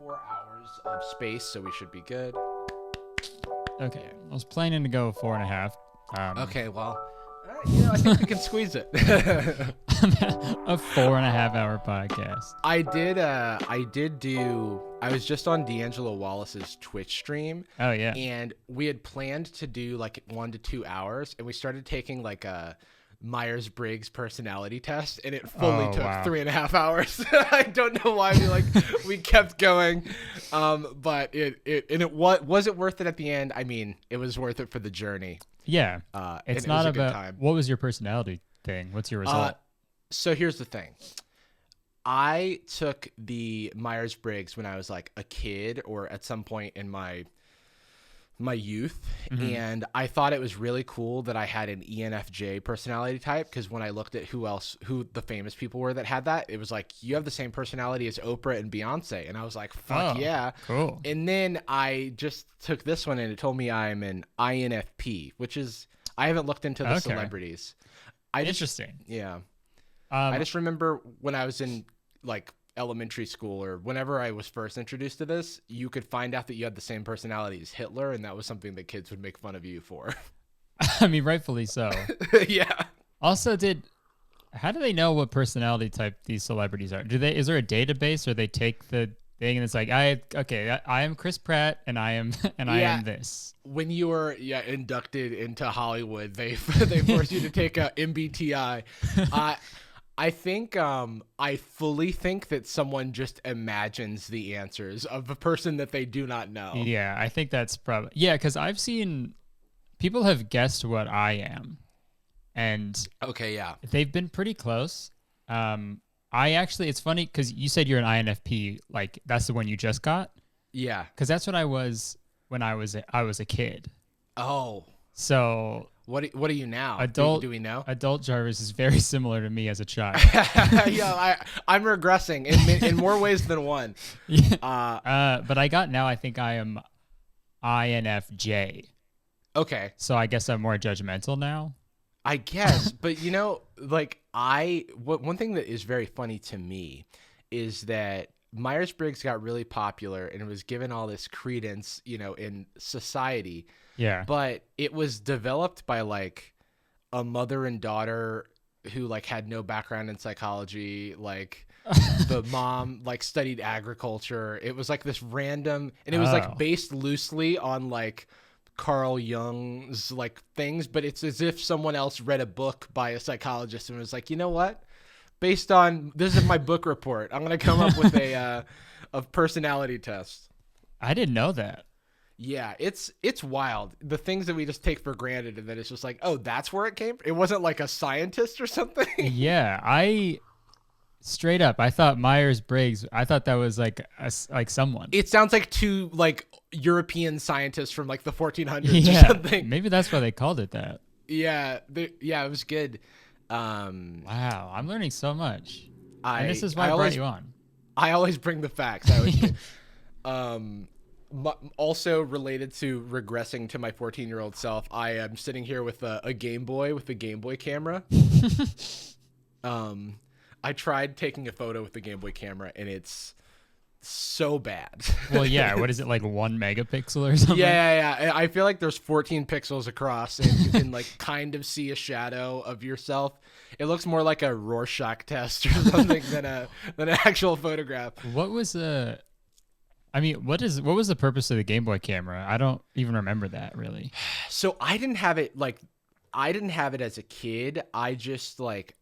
4 hours of space, so we should be good. Okay, I was planning to go 4.5. Okay, well, I think we can squeeze it. A 4.5-hour podcast. I was just on D'Angelo Wallace's Twitch stream. Oh yeah. And we had planned to do like 1 to 2 hours, and we started taking like a Myers-Briggs personality test, and it fully took 3.5 hours. I don't know why we kept going, but was it worth it at the end? I mean, it was worth it for the journey. Yeah, it's not about time. What was your personality thing? What's your result? So here's the thing. I took the Myers-Briggs when I was like a kid or at some point in my youth, and I thought it was really cool that I had an ENFJ personality type, because when I looked at who the famous people were that had that, it was like, you have the same personality as Oprah and Beyonce, and I was like, fuck yeah, cool. And then I just took this one and it told me I'm an INFP, which is, I haven't looked into the celebrities. Interesting. Yeah. I just remember when I was in like elementary school or whenever I was first introduced to this, you could find out that you had the same personality as Hitler, and that was something that kids would make fun of you for. I mean, rightfully so. Yeah. Also, how do they know what personality type these celebrities are? Is there a database, or they take the thing and it's like, I am Chris Pratt and I am I am this. When you were inducted into Hollywood, they force you to take a MBTI. I think I fully think that someone just imagines the answers of a person that they do not know. Yeah, I think that's probably because I've seen people have guessed what I am, and they've been pretty close. It's funny because you said you're an INFP, like that's the one you just got. Yeah, because that's what I was when I was a kid. Oh, so. What are you now? Do we know? Adult Jarvis is very similar to me as a child. Yeah, I'm regressing in more ways than one. But I think I am INFJ. Okay. So I guess I'm more judgmental now. I guess, but one thing that is very funny to me is that Myers-Briggs got really popular and it was given all this credence, in society. Yeah. But it was developed by like a mother and daughter who like had no background in psychology. Like the mom like studied agriculture. It was like this random, and it was like based loosely on like Carl Jung's like things, but it's as if someone else read a book by a psychologist and was like, you know what? Based on this is my book report, I'm gonna come up with a personality test. I didn't know that. Yeah, it's wild. The things that we just take for granted, and then it's just like, oh, that's where it came from? It wasn't like a scientist or something? Yeah, straight up, I thought Myers-Briggs, I thought that was like someone. It sounds like two like European scientists from like the 1400s or something. Maybe that's why they called it that. Yeah, it was good. Wow, I'm learning so much. And this is why I brought you on. I always bring the facts. I always also related to regressing to my 14-year-old self, I am sitting here with a Game Boy with the Game Boy camera. I tried taking a photo with the Game Boy camera, and it's so bad. Well, yeah. What is it, like 1 megapixel or something? Yeah. I feel like there's 14 pixels across, and you can like kind of see a shadow of yourself. It looks more like a Rorschach test or something than an actual photograph. What was what was the purpose of the Game Boy camera? I don't even remember that really. So I didn't have it as a kid. I just like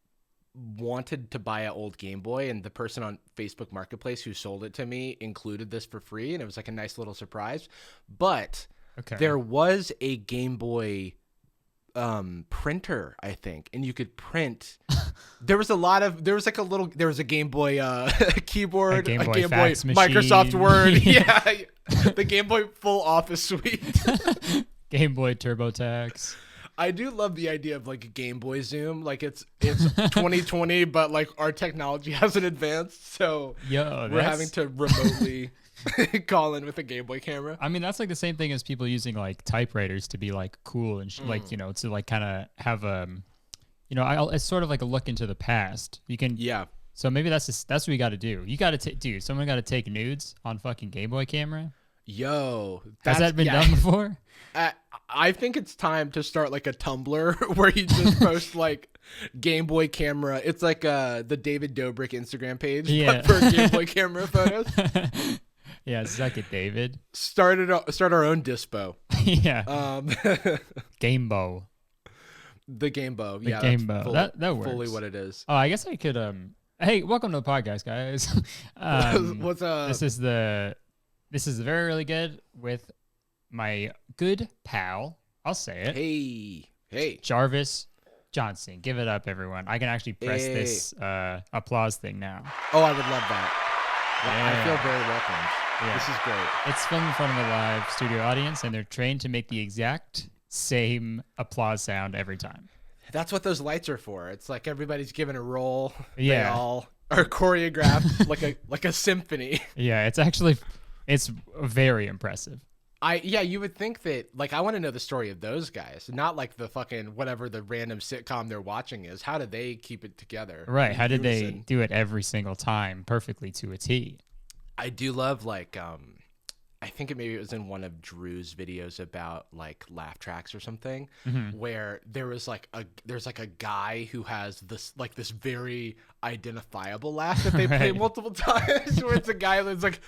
wanted to buy an old Game Boy, and the person on Facebook Marketplace who sold it to me included this for free, and it was like a nice little surprise. But there was a Game Boy printer, I think, and you could print. There was a Game Boy keyboard, a Game Boy fax machine. Microsoft Word. Yeah, the Game Boy full office suite. Game Boy TurboTax. I do love the idea of like a Game Boy Zoom. Like it's 2020, but like our technology hasn't advanced, so we're having to remotely call in with a Game Boy camera. I mean, that's like the same thing as people using like typewriters to be like cool and like, to like kind of have it's sort of like a look into the past. You can So maybe that's what we got to do. You got to dude. Someone got to take nudes on fucking GameBoy camera. Yo, has that been done before? I think it's time to start like a Tumblr where you just post like Game Boy camera. It's like the David Dobrik Instagram page, but for Game Boy camera photos. Yeah, suck it, David. Start our own dispo. Yeah. GameBoy. The GameBoy. Yeah, GameBoy. That works. Fully what it is. Oh, I guess I could. Hey, welcome to the podcast, guys. What's up? This is very really good with my good pal. I'll say it. Hey. Jarvis Johnson. Give it up, everyone. I can actually press this applause thing now. Oh, I would love that. Yeah. I feel very welcomed. Yeah. This is great. It's filmed in front of a live studio audience, and they're trained to make the exact same applause sound every time. That's what those lights are for. It's like everybody's given a role. Yeah. They all are choreographed like a symphony. Yeah, it's very impressive. You would think that, like, I want to know the story of those guys, not like the fucking whatever the random sitcom they're watching is. How do they keep it together? Right. How did they do it every single time perfectly to a T? I do love, like, I think maybe it was in one of Drew's videos about like laugh tracks or something, where there's like a guy who has this very identifiable laugh that they play multiple times, where it's a guy that's like,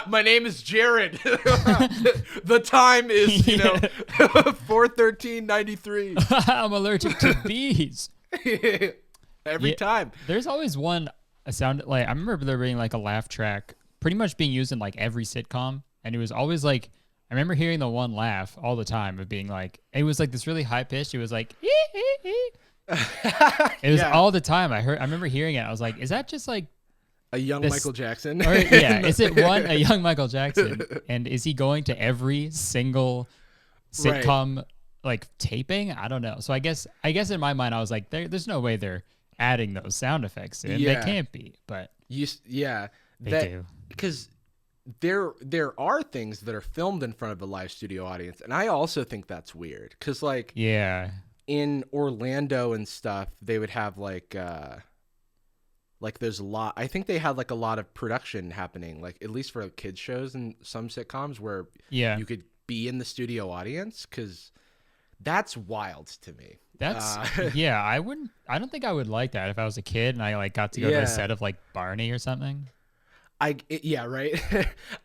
my name is Jared. The time is 4:13:93. I'm allergic to bees. Every time. There's always one. Sound like I remember there being like a laugh track pretty much being used in like every sitcom, and it was always like I remember hearing the one laugh all the time of being like it was like this really high pitched. It was like it was all the time. I remember hearing it. I was like, is that just like a young Michael Jackson? Or, yeah, is it a young Michael Jackson? And is he going to every single sitcom like taping? I don't know. So I guess in my mind I was like, there's no way they're adding those sound effects in. They can't be, but they do, because there are things that are filmed in front of a live studio audience, and I also think that's weird because like in Orlando and stuff they would have like there's a lot. I think they had like a lot of production happening, like at least for kids shows and some sitcoms where you could be in the studio audience, because that's wild to me. That's I don't think I would like that if I was a kid and I like got to go to a set of like Barney or something. Right.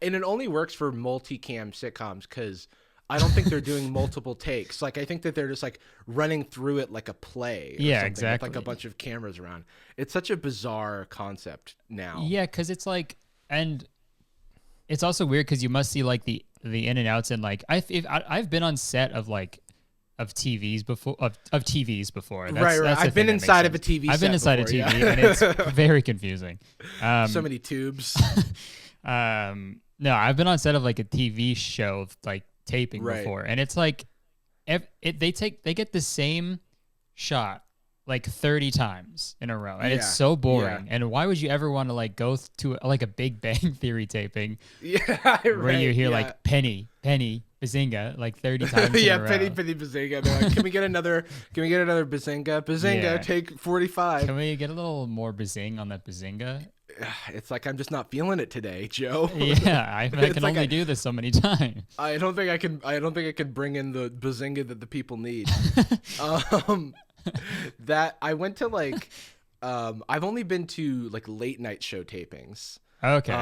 And it only works for multicam sitcoms because I don't think they're doing multiple takes. Like I think that they're just like running through it like a play. Exactly. With like a bunch of cameras around. It's such a bizarre concept now. Yeah, because it's like, and it's also weird because you must see like the in and outs, and like I've been on set of like. Of TVs before. That's I've been inside of a TV. I've been inside a TV, and it's very confusing. So many tubes. No, I've been on set of like a TV show of like taping before, and it's like, they get the same shot like 30 times in a row, and it's so boring. And why would you ever want to like go to like a Big Bang Theory taping? Where you hear like penny. Bazinga like 30 times in a row. penny bazinga. They're like, can we get another bazinga, take 45. Can we get a little more bazing on that bazinga? It's like I'm just not feeling it today, Joe. I can like only do this so many times. I don't think I can bring in the bazinga that the people need. That I went to like I've only been to like late night show tapings. Okay.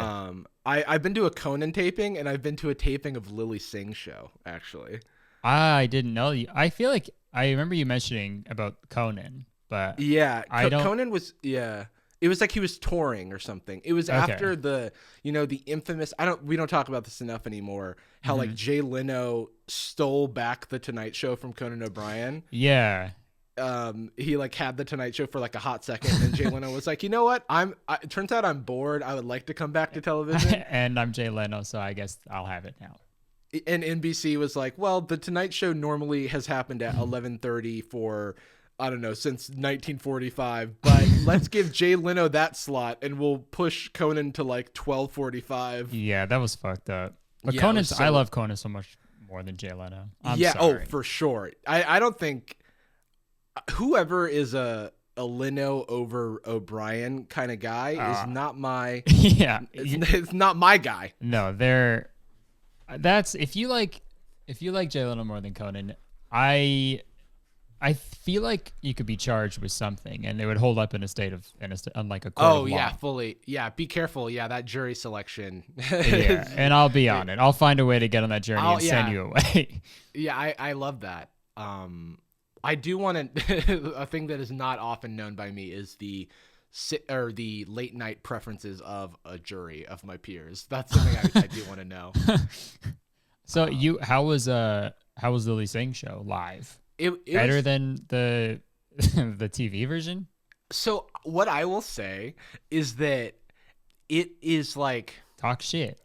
I've been to a Conan taping, and I've been to a taping of Lilly Singh show, actually. I didn't know you. I feel like I remember you mentioning about Conan, but Conan was it was like he was touring or something. It was after the infamous, we don't talk about this enough anymore, how like Jay Leno stole back the Tonight Show from Conan O'Brien. Yeah. He like had the Tonight Show for like a hot second, and Jay Leno was like, you know what? It turns out I'm bored. I would like to come back to television. And I'm Jay Leno, so I guess I'll have it now. And NBC was like, well, the Tonight Show normally has happened at 11:30 for, I don't know, since 1945, but let's give Jay Leno that slot, and we'll push Conan to like 12:45. Yeah, that was fucked up. But I love Conan so much more than Jay Leno. I'm sorry. For sure. I don't think whoever is a Leno over O'Brien kind of guy is not my yeah. It's not my guy. No, that's if you like Jay Leno more than Conan, I feel like you could be charged with something, and it would hold up in a state of unlike a court of law. Yeah, fully. Yeah, be careful. Yeah, that jury selection. Yeah, and I'll be on it. I'll find a way to get on that journey and send you away. Yeah, I love that. I do want to. A thing that is not often known by me is the late night preferences of a jury of my peers. That's something I do want to know. So how was Lilly Singh show live? It better than the the TV version? So what I will say is that it is like talk shit.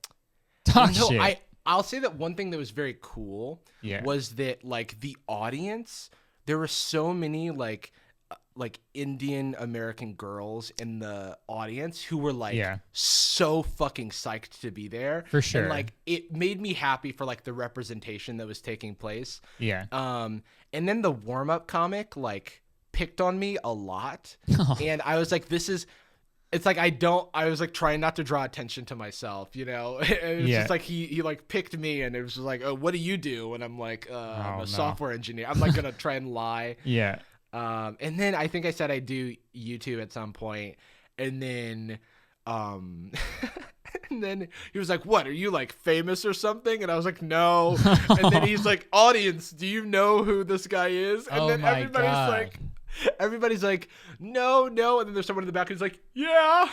I'll say that one thing that was very cool was that like the audience, there were so many like Indian American girls in the audience who were like so fucking psyched to be there. For sure. And like it made me happy for like the representation that was taking place. Yeah. And then the warm-up comic like picked on me a lot. And I was like, it's like I was like trying not to draw attention to myself, you know? And it was just like he like picked me, and it was just like, oh, what do you do? And I'm like, I'm a software engineer. I'm like gonna try and lie. Yeah. And then I think I said I do YouTube at some point, and then and then he was like, what, are you like famous or something? And I was like, no. And then he's like, audience, do you know who this guy is? And then everybody's like, no. And then there's someone in the back who's like, yeah.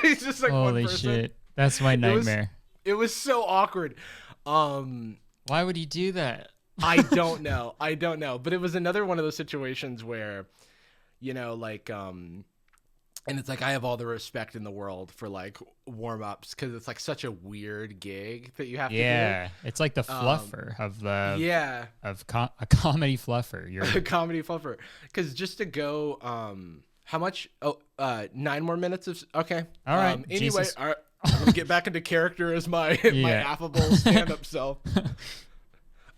He's just like, holy one person. Shit. That's my nightmare. It was so awkward. Why would he do that? I don't know. But it was another one of those situations where, you know, like, and it's like, I have all the respect in the world for like warm-ups, because it's like such a weird gig that you have to do. Yeah, it's like the fluffer of the a comedy fluffer. You're a comedy fluffer, because just to go, how much? 9 more minutes of okay. All right. Anyway, I'm gonna get back into character as my my affable stand-up self.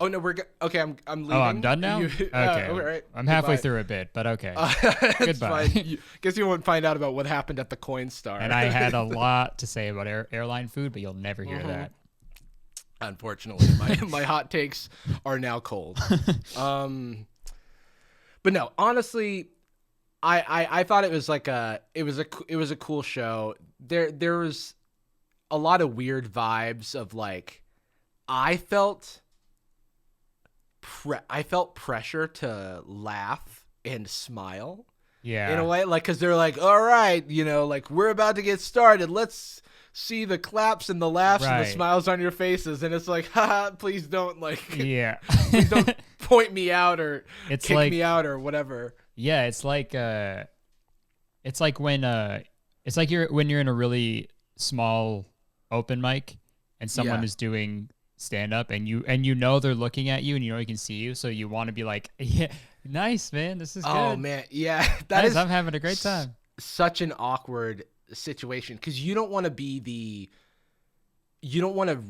Oh no, okay. I'm leaving. Oh, I'm done now. Okay, all right. I'm halfway through a bit, but okay. Goodbye. Guess you won't find out about what happened at the Coinstar. And I had a lot to say about airline food, but you'll never hear that. Unfortunately, my hot takes are now cold. But no, honestly, I thought it was like it was a cool show. There was a lot of weird vibes of like, I felt pressure to laugh and smile. Yeah. In a way, like, because they're like, all right, you know, like, we're about to get started. Let's see the claps and the laughs and the smiles on your faces. And it's like, haha, please don't, like, please don't point me out or kick me out or whatever. Yeah, it's like when you're in a really small open mic and someone is doing stand up and you know they're looking at you and you know you can see you, so you want to be like, yeah, nice, man, this is good. Oh man, yeah, I'm having a great time. Such an awkward situation, because you don't want to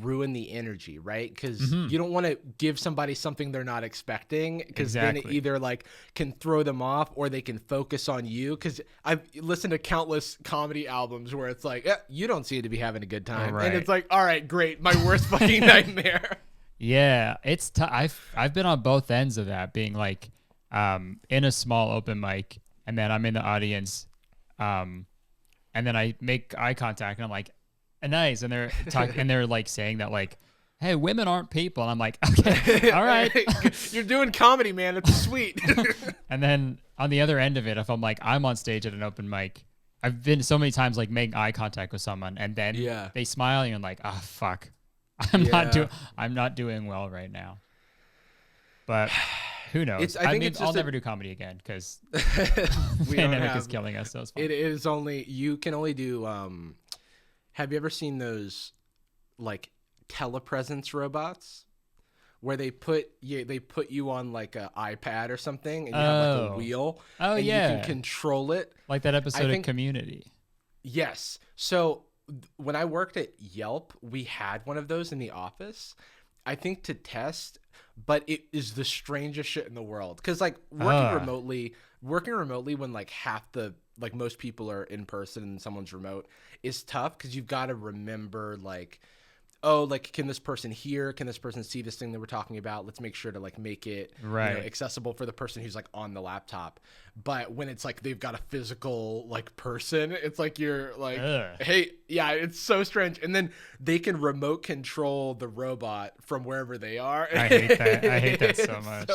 ruin the energy, right? Because you don't want to give somebody something they're not expecting, because then it either like can throw them off or they can focus on you. Because I've listened to countless comedy albums where it's like, you don't seem to be having a good time, and it's like, all right, great, my worst fucking nightmare. Yeah, it's I've been on both ends of that, being like in a small open mic, and then I'm in the audience, and then I make eye contact and I'm like, nice, and they're talking and they're like saying that like, hey, women aren't people, and I'm like, okay, all right. You're doing comedy, man, it's sweet. And then on the other end of it, if I'm like, I'm on stage at an open mic, I've been so many times like making eye contact with someone, and then they smile and you're like, oh fuck, I'm not doing well right now. But who knows? I mean, I'll never do comedy again, because pandemic is killing us. So it's fine. It is only, you can only do have you ever seen those like telepresence robots where they put you on like an iPad or something, and you have like a wheel, and you can control it, like that episode of Community? Yes. So when I worked at Yelp, we had one of those in the office, I think to test, but it is the strangest shit in the world. Because like working remotely when like half the like most people are in person and someone's remote is tough because you've got to remember like, oh, like, can this person hear? Can this person see this thing that we're talking about? Let's make sure to like make it accessible for the person who's like on the laptop. But when it's like they've got a physical like person, it's like you're like, hey, yeah, it's so strange. And then they can remote control the robot from wherever they are. I hate that. I hate that so much.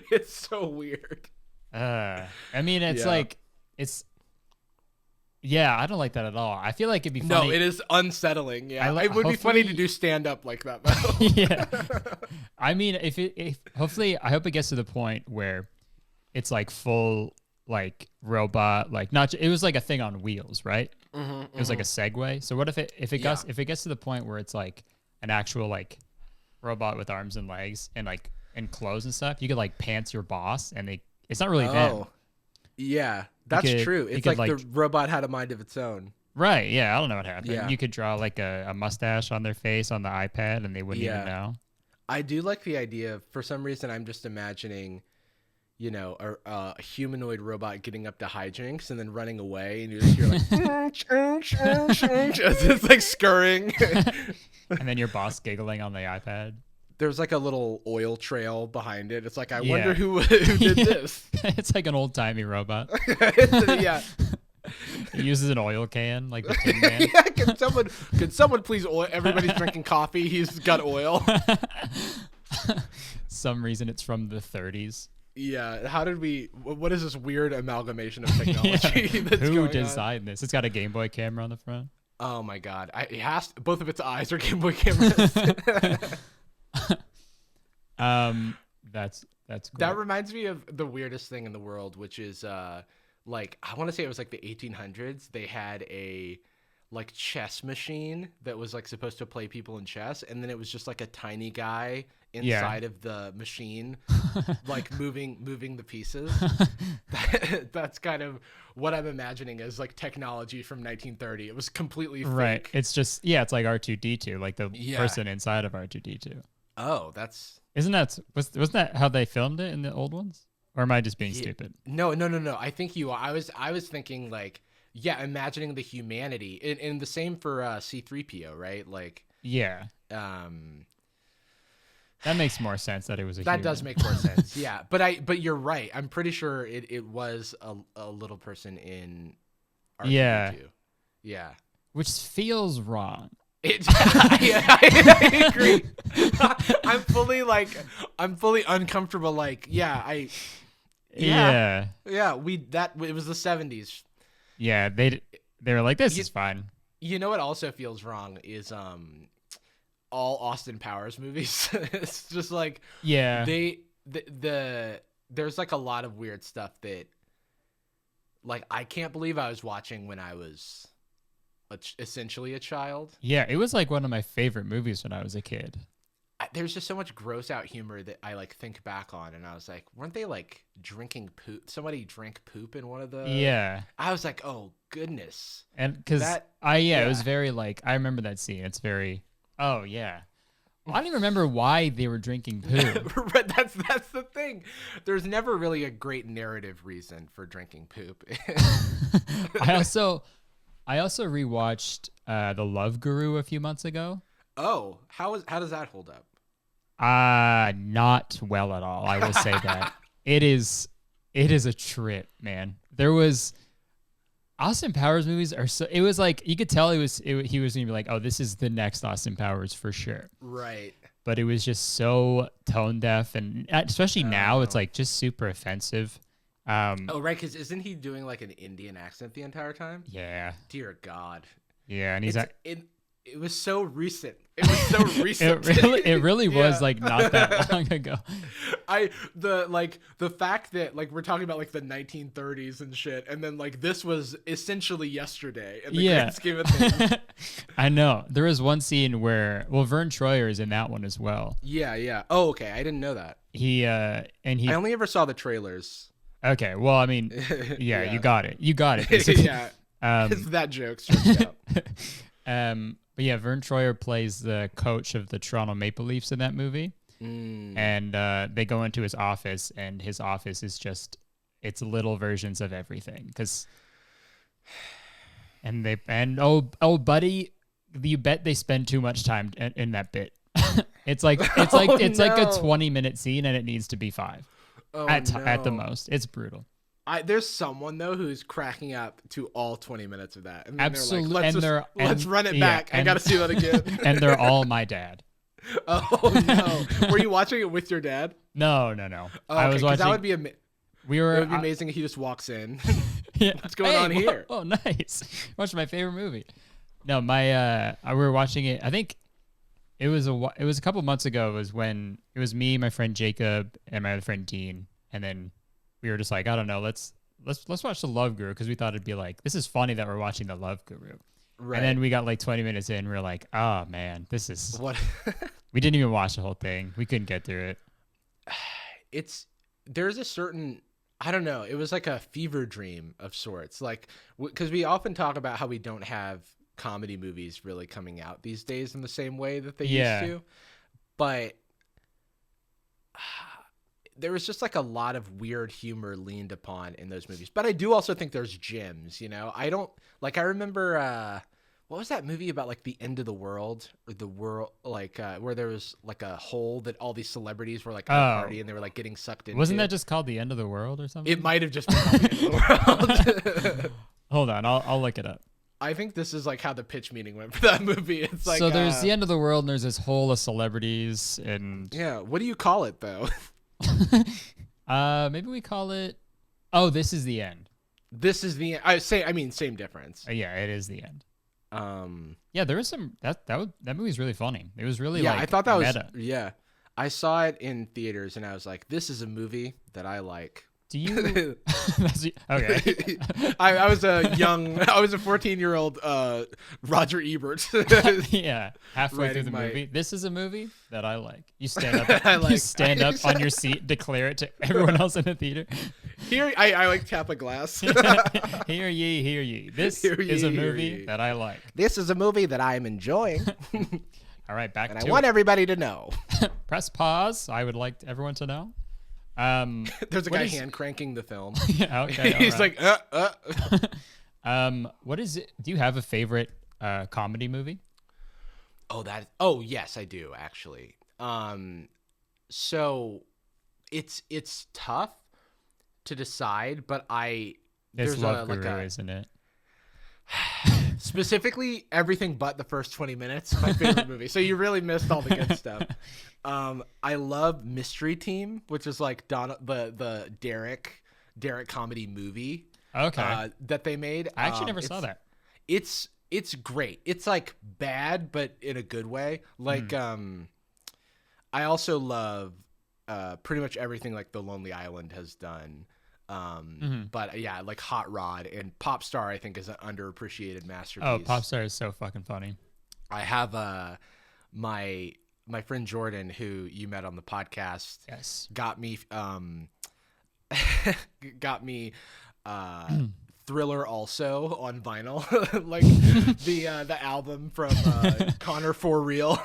It's so weird. I mean, it's like it's. Yeah, I don't like that at all. I feel like it'd be funny. No, it is unsettling. Yeah, it would be funny to do stand up like that, though. Yeah, I mean, if hopefully, I hope it gets to the point where it's like full like robot, like not. It was like a thing on wheels, right? It was like a Segway. So what if it gets to the point where it's like an actual like robot with arms and legs and like and clothes and stuff? You could like pants your boss, and it's not really them. Yeah, that's true. It's like the robot had a mind of its own. Right, yeah, I don't know what happened. Yeah. You could draw like a mustache on their face on the iPad and they wouldn't even know. I do like the idea. For some reason, I'm just imagining, you know, a humanoid robot getting up to hijinks and then running away, and you just hear like, as it's like scurrying. And then your boss giggling on the iPad. There's like a little oil trail behind it. It's like, I wonder who did this. It's like an old timey robot. Yeah. It uses an oil can, like the Tin Man. Yeah, can someone please oil? Everybody's drinking coffee. He's got oil. Some reason it's from the 30s. Yeah. What is this weird amalgamation of technology? That's who designed this? It's got a GameBoy camera on the front. Oh my God. Both of its eyes are GameBoy cameras. That's cool. That reminds me of the weirdest thing in the world, which is like, I want to say it was like the 1800s. They had a like chess machine that was like supposed to play people in chess, and then it was just like a tiny guy inside of the machine, like moving the pieces. That's kind of what I'm imagining as like technology from 1930. It was completely fake. Right. It's just it's like R2D2, like the person inside of R2D2. Oh, wasn't that how they filmed it in the old ones? Or am I just being stupid? No. I think you are. I was thinking like, imagining the humanity, and the same for C-3PO, right? Like, that makes more sense that it was a that human. Does make more sense. Yeah, but you're right. I'm pretty sure it was a little person in R2D2. Yeah. Which feels wrong. I agree. I'm fully uncomfortable. Like, it was the 70s. Yeah, they were like, this is fine. You know what also feels wrong is all Austin Powers movies. It's just like there's like a lot of weird stuff that like I can't believe I was watching when I was essentially a child. Yeah, it was like one of my favorite movies when I was a kid. There's just so much gross out humor that I like think back on, and I was like, weren't they like drinking poop? Somebody drank poop in one of the. Yeah. I was like, oh goodness. And because it was very like I remember that scene. It's very I don't even remember why they were drinking poop. That's the thing. There's never really a great narrative reason for drinking poop. I also rewatched The Love Guru a few months ago. Oh, how does that hold up? Not well at all. I will say that. It is a trip, man. There was Austin Powers movies are so. It was like you could tell he was gonna be like, oh, this is the next Austin Powers for sure. Right. But it was just so tone deaf, and especially now, it's like just super offensive. Right, because isn't he doing like an Indian accent the entire time? Yeah. Dear God. Yeah, and it was so recent. It was so recent. it really was like not that long ago. The fact that like we're talking about like the 1930s and shit, and then like this was essentially yesterday in the grand scheme of things. I know. There was one scene where Vern Troyer is in that one as well. Yeah. Oh, okay. I didn't know that. I only ever saw the trailers. Okay. Well, I mean, you got it. Yeah. It's that joke. Out. But But yeah, Vern Troyer plays the coach of the Toronto Maple Leafs in that movie. And they go into his office, and his office is just, it's little versions of everything. Buddy, you bet they spend too much time in that bit. It's like a 20-minute scene, and it needs to be 5 at the most. It's brutal. There's someone though who's cracking up to all 20 minutes of that. And then Absolutely, let's run it back. I got to see that again. And they're all my dad. Oh no! Were you watching it with your dad? No. Oh, I was watching. That would be it would be amazing if he just walks in. What's going on here? Oh, nice! Watching my favorite movie. No, we were watching it. I think it was a couple months ago. It was when it was me, my friend Jacob, and my other friend Dean, and then we were just like, I don't know, let's watch The Love Guru, because we thought it'd be like, this is funny that we're watching The Love Guru. Right. And then we got like 20 minutes in, we were like, oh man, this is what. We didn't even watch the whole thing. We couldn't get through it. There's a certain, I don't know, it was like a fever dream of sorts. Like, because we often talk about how we don't have comedy movies really coming out these days in the same way that they used to. But there was just like a lot of weird humor leaned upon in those movies. But I do also think there's gems, you know? I remember, what was that movie about like the end of the world, or the world, like where there was like a hole that all these celebrities were like at a party and they were like getting sucked into? Wasn't that just called The End of the World or something? It might have just been called The End of the World. Hold on, I'll look it up. I think this is like how the pitch meeting went for that movie. It's like, so there's The End of the World, and there's this hole of celebrities, and what do you call it though? Maybe we call it, oh, This Is the End. This is the end. Same difference. Yeah, it is the end. Yeah, there was some that movie's really funny. It was really I thought that meta. I saw it in theaters and I was like, this is a movie that I like. Do you? Okay. I was a 14-year-old Roger Ebert. Yeah, halfway through the movie. This is a movie that I like. You stand up. You stand up on your seat, declare it to everyone else in the theater. Here, I like tap a glass. Hear ye, hear ye. This is a movie that I like. This is a movie that I am enjoying. All right, back to it. I want everybody to know. Press pause. I would like everyone to know. There's a guy hand cranking the film. Yeah, okay. He's like, what is it? Do you have a favorite comedy movie? Oh, yes, I do actually. So it's tough to decide, but It's Love Guru, isn't it? Specifically, everything but the first 20 minutes. My favorite movie. So you really missed all the good stuff. I love Mystery Team, which is like the Derek comedy movie. Okay. That they made. I actually never saw that. It's great. It's like bad, but in a good way. Like I also love pretty much everything like The Lonely Island has done. But yeah, like Hot Rod and Pop Star, I think, is an underappreciated masterpiece. Oh, Pop Star is so fucking funny. I have my friend Jordan, who you met on the podcast, yes, got me Thriller also on vinyl, like the album from Connor For Real.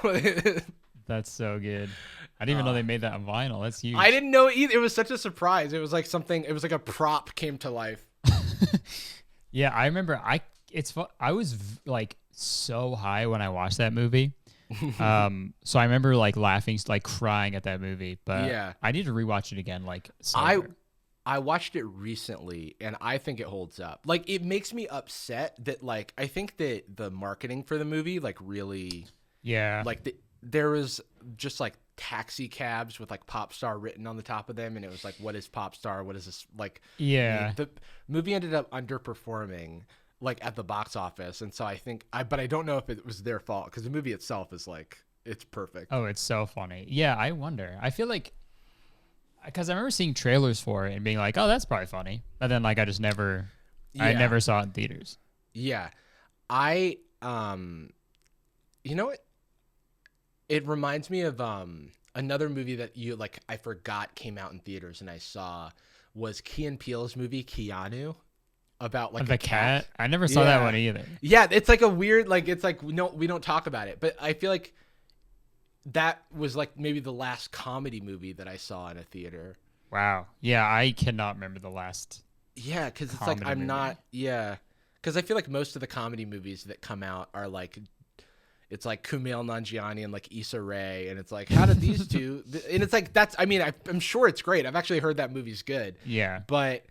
That's so good. I didn't even know they made that on vinyl. That's huge. I didn't know either. It was such a surprise. It was like a prop came to life. Yeah, I remember. I was like so high when I watched that movie. So I remember like laughing, like crying at that movie. But yeah, I need to rewatch it again. Like I watched it recently, and I think it holds up. Like, it makes me upset that like I think that the marketing for the movie like really like there was just like taxi cabs with like Pop Star written on the top of them, and it was like, what is Pop Star, what is this, like, the movie ended up underperforming like at the box office. And so I think but I don't know if it was their fault, because the movie itself is like, it's perfect. Oh, it's so funny. Yeah, I wonder, I feel like, because I remember seeing trailers for it and being like, oh, that's probably funny, but then like I never saw it in theaters. You know what, it reminds me of another movie that I forgot came out in theaters and I saw, was Key and Peele's movie Keanu. about like the a cat. I never saw that one either. Yeah, it's like a weird, like it's like we don't talk about it, but I feel like that was like maybe the last comedy movie that I saw in a theater. Wow. Yeah, I cannot remember the last. Yeah, because it's like I'm not. Yeah, because I feel like most of the comedy movies that come out are like, it's like Kumail Nanjiani and like Issa Rae, and it's like, how did these two? And it's like that's. I mean, I'm sure it's great. I've actually heard that movie's good. Yeah, but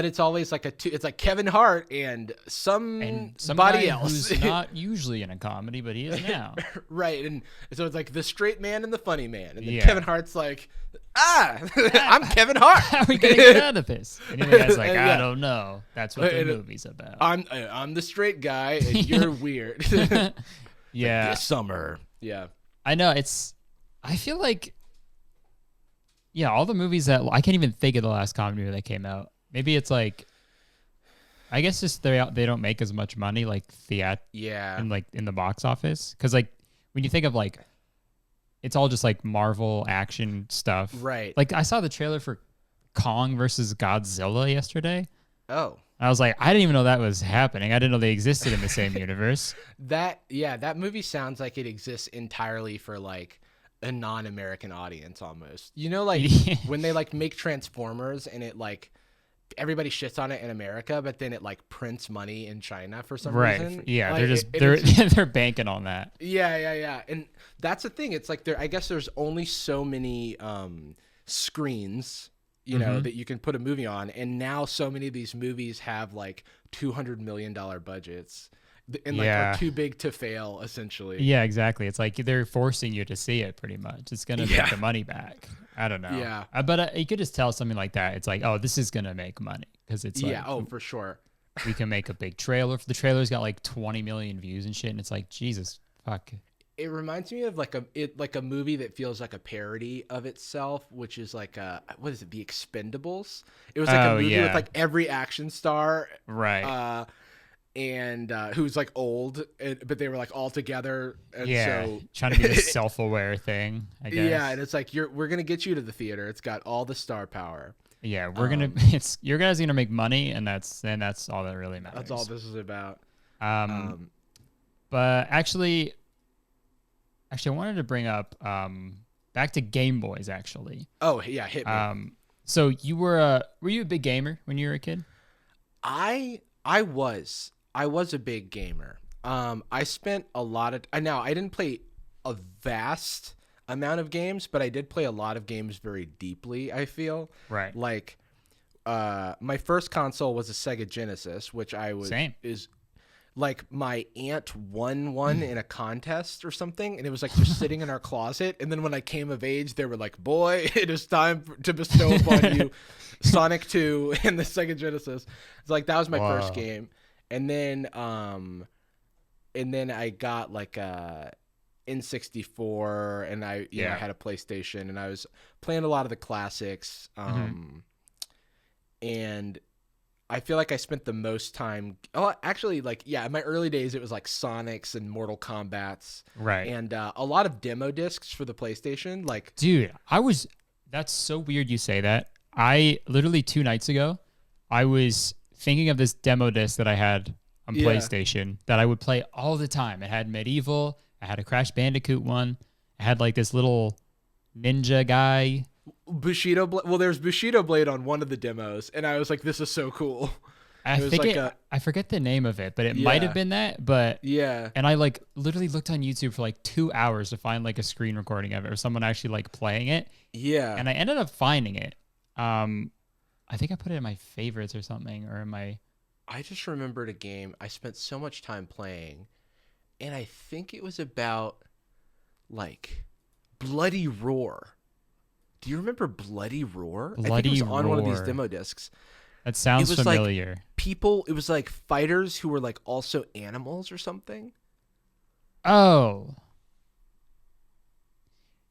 it's always like it's like Kevin Hart and somebody else who's not usually in a comedy, but he is now. Right, and so it's like the straight man and the funny man, and then Kevin Hart's like, I'm Kevin Hart. How are we gonna get out of this? And the guy's like, I don't know. That's what the movie's about. I'm the straight guy, and you're weird. Yeah, like, this summer. Yeah, I know. I feel like, all the movies that I can't even think of the last comedy movie that came out. Maybe it's like, I guess just they don't make as much money like and like in the box office, because like when you think of like, it's all just like Marvel action stuff, right? Like I saw the trailer for Kong versus Godzilla yesterday. Oh, I was like, I didn't even know that was happening. I didn't know they existed in the same universe. That movie sounds like it exists entirely for like a non-American audience almost. You know, like when they like make Transformers and it like. Everybody shits on it in America, but then it like prints money in China for some reason. Right. Yeah, like, they're banking on that. Yeah. And that's the thing. It's like I guess there's only so many screens, you know, that you can put a movie on, and now so many of these movies have like $200 million budgets. And like are too big to fail, essentially. Yeah, exactly. It's like they're forcing you to see it pretty much. It's going to make the money back. I don't know. Yeah. But you could just tell something like that. It's like, oh, this is going to make money. Because it's like, for sure. We can make a big trailer. The trailer's got like 20 million views and shit. And it's like, Jesus, fuck. It reminds me of like a movie that feels like a parody of itself, which is like what is it? The Expendables. It was like a movie with like every action star. Right. And who's like old, but they were like all together. And so trying to be this self-aware thing, I guess. Yeah, and it's like we're gonna get you to the theater. It's got all the star power. Yeah, we're gonna. Your guys are gonna make money, and that's all that really matters. That's all this is about. But actually, I wanted to bring up back to GameBoys. Actually. Oh yeah, hit me. So were you a big gamer when you were a kid? I was a big gamer. I spent a lot of. Now I didn't play a vast amount of games, but I did play a lot of games very deeply. I feel right. Like, my first console was a Sega Genesis, which is like my aunt won one in a contest or something, and it was like just sitting in our closet. And then when I came of age, they were like, "Boy, it is time to bestow upon you Sonic 2 and the Sega Genesis." It's like that was my first game, and then I got like a N64, and I had a PlayStation, and I was playing a lot of the classics, and I feel like I spent the most time. Oh, actually, like in my early days, it was like Sonics and Mortal Kombats, right? And a lot of demo discs for the PlayStation. Like, dude, that's so weird you say that. I literally 2 nights ago, I was thinking of this demo disc that I had on PlayStation that I would play all the time. It had Medieval. I had a Crash Bandicoot one. I had like this little ninja guy. Bushido Blade. Well, there's Bushido Blade on one of the demos, and I was like, "This is so cool." I forget the name of it, but it might have been that. But and I like literally looked on YouTube for like 2 hours to find like a screen recording of it or someone actually like playing it. Yeah, and I ended up finding it. I think I put it in my favorites or something, or in my. I just remembered a game I spent so much time playing, and I think it was about like Bloody Roar. Do you remember Bloody Roar? I think it was on one of these demo discs. That sounds familiar. Like it was like fighters who were like also animals or something. Oh.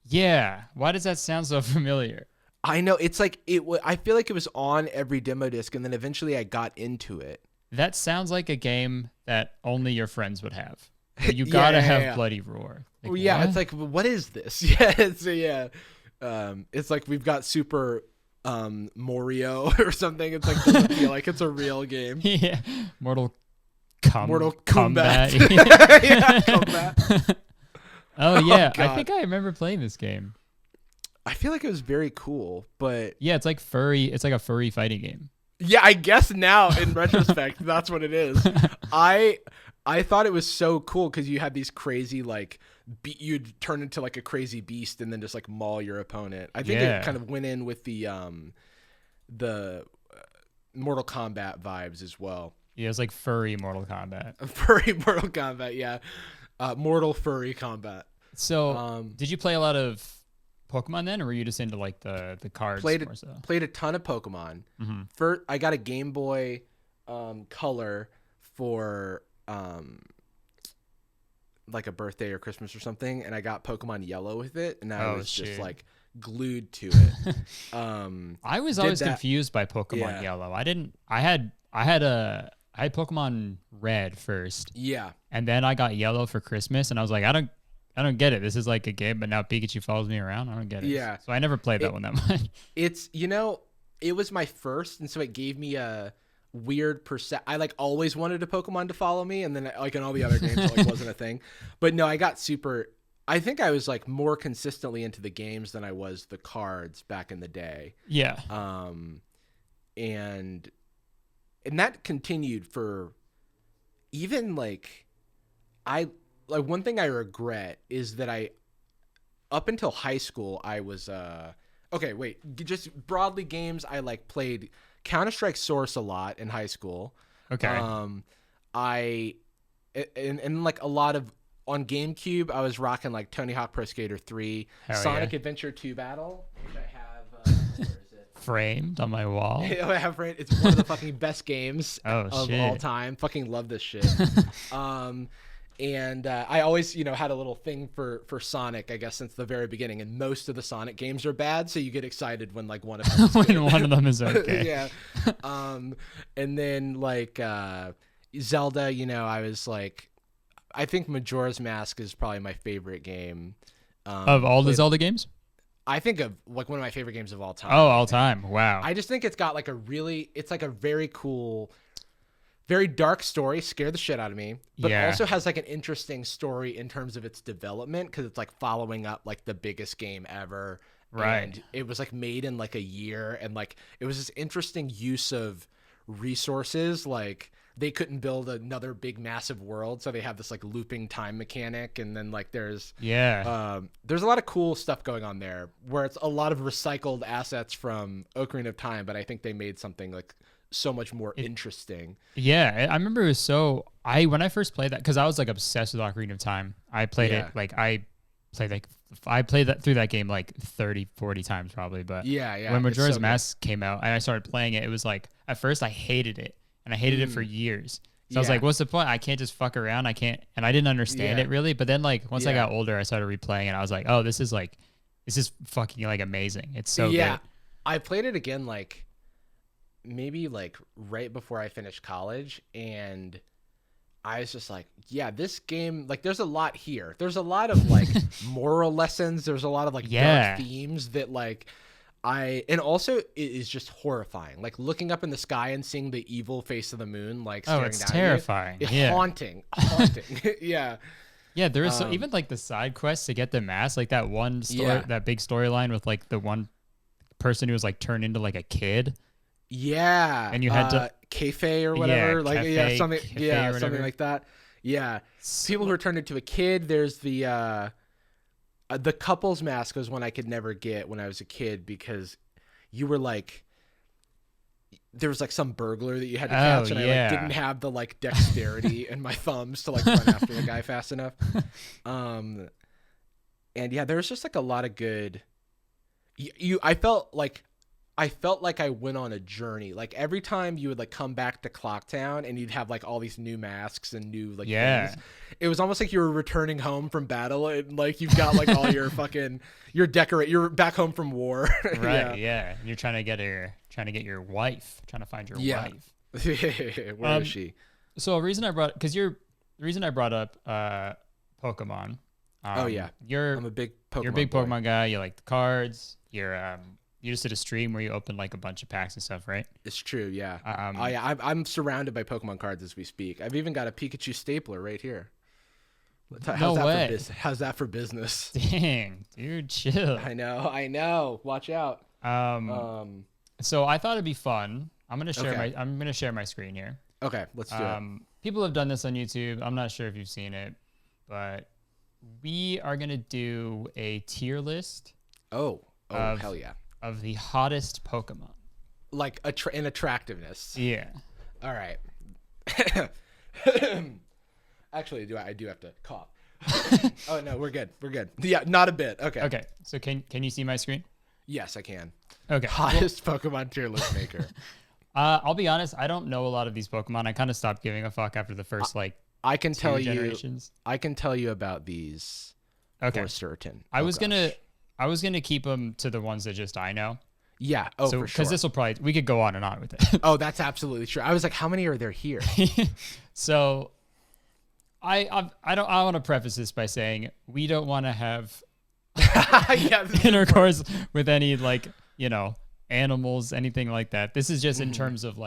Yeah. Why does that sound so familiar? I know. It's like I feel like it was on every demo disc, and then eventually I got into it. That sounds like a game that only your friends would have. You gotta have Bloody Roar. Like, well, yeah, what? It's like, what is this? Yeah, it's like we've got super Morio or something. It's like doesn't feel like it's a real game. Yeah, Mortal Kombat. Yeah, Kombat. Oh yeah, I think I remember playing this game. I feel like it was very cool, but yeah, it's like furry. It's like a furry fighting game. Yeah, I guess now in retrospect, that's what it is. I thought it was so cool because you had these crazy like you'd turn into like a crazy beast and then just like maul your opponent. I think it kind of went in with the Mortal Kombat vibes as well. Yeah, it was like furry Mortal Kombat. Furry Mortal Kombat, yeah. Mortal furry combat. So, did you play a lot of Pokemon then, or were you just into like the cards? Played a ton of Pokemon. Mm-hmm. First, I got a Game Boy Color for like a birthday or Christmas or something, and I got Pokemon Yellow with it, and I was just like glued to it. I was always confused by Pokemon Yellow. I had Pokemon Red first. Yeah. And then I got Yellow for Christmas, and I was like, I don't get it. This is like a game, but now Pikachu follows me around. I don't get it. Yeah. So I never played that one that much. It's, it was my first, and so it gave me a weird I like always wanted a Pokemon to follow me, and then like in all the other games it like wasn't a thing. But no, I think I was like more consistently into the games than I was the cards back in the day. Yeah. And that continued for even like one thing I regret is that up until high school I was just broadly games. I like played Counter-Strike Source a lot in high school. Okay. And like a lot of on GameCube I was rocking like Tony Hawk Pro Skater 3, Sonic Adventure 2 Battle, which I have where is it? Framed on my wall. I have framed. It's one of the fucking best games of all time. Fucking love this shit. And I always, had a little thing for Sonic, I guess, since the very beginning. And most of the Sonic games are bad, so you get excited when like one of them is when one of them is okay. Yeah. And then like Zelda, I was like, I think Majora's Mask is probably my favorite game of all the Zelda games. I think of like one of my favorite games of all time. Oh, all time! Wow. I just think it's got like it's like a very cool, very dark story, scared the shit out of me, but also has like an interesting story in terms of its development because it's like following up like the biggest game ever. Right. And it was like made in like a year, and like it was this interesting use of resources. Like they couldn't build another big massive world, so they have this like looping time mechanic, and then like there's a lot of cool stuff going on there where it's a lot of recycled assets from Ocarina of Time, but I think they made something like so much more interesting. Yeah, I remember it was when I first played that, because I was like obsessed with Ocarina of Time. I played it like I played that through that game like 30, 40 times probably. But when Majora's Mask came out and I started playing it, it was like at first I hated it, and I hated it for years. So I was like, what's the point? I can't just fuck around. I can't, and I didn't understand it really. But then like once I got older, I started replaying it. I was like, oh, this is fucking like amazing. It's so good. I played it again like maybe like right before I finished college, and I was just like, this game, like there's a lot here. There's a lot of like moral lessons. There's a lot of like dark themes that like and also it is just horrifying. Like looking up in the sky and seeing the evil face of the moon, like staring it's down terrifying. At you. It's haunting. Yeah. Yeah, there is even like the side quests to get the mask, like that one story, that big storyline with like the one person who was like turned into like a kid. Yeah. And you had to Keife or whatever. Something like that. Yeah. People who are turned into a kid. There's the couple's mask was one I could never get when I was a kid, because you were like, there was like some burglar that you had to catch, and I like didn't have the like dexterity in my thumbs to like run after the guy fast enough. And there was just like a lot of good. I felt like I went on a journey. Like every time you would like come back to Clocktown and you'd have like all these new masks and new like things. It was almost like you were returning home from battle, and like you've got like all your fucking you're back home from war. Right, yeah. And you're trying to get your wife, trying to find your wife. Where is she? So the reason I brought up Pokemon. I'm a big Pokemon You're a big Pokemon guy. You like the cards. You're You just did a stream where you opened like a bunch of packs and stuff, right? It's true, yeah. I'm surrounded by Pokemon cards as we speak. I've even got a Pikachu stapler right here. How's that for business? Dang, dude, chill. I know. Watch out. So I thought it'd be fun. I'm gonna share my screen here. Okay, let's do it. People have done this on YouTube. I'm not sure if you've seen it, but we are gonna do a tier list. Oh, hell yeah! Of the hottest Pokemon, like in attractiveness. Yeah. All right. Actually, I do have to cough. Oh no, we're good. Yeah, not a bit. Okay. Okay. So can you see my screen? Yes, I can. Okay. Hottest Pokemon tier list maker. I'll be honest. I don't know a lot of these Pokemon. I kind of stopped giving a fuck after the first I can tell generations. I can tell you about these. Okay. For certain. I was gonna keep them to the ones that just I know. Yeah. Oh, for sure. Because this will probably we could go on and on with it. Oh, that's absolutely true. I was like, how many are there here? So, I want to preface this by saying we don't want to have intercourse with any animals, anything like that. This is just in terms of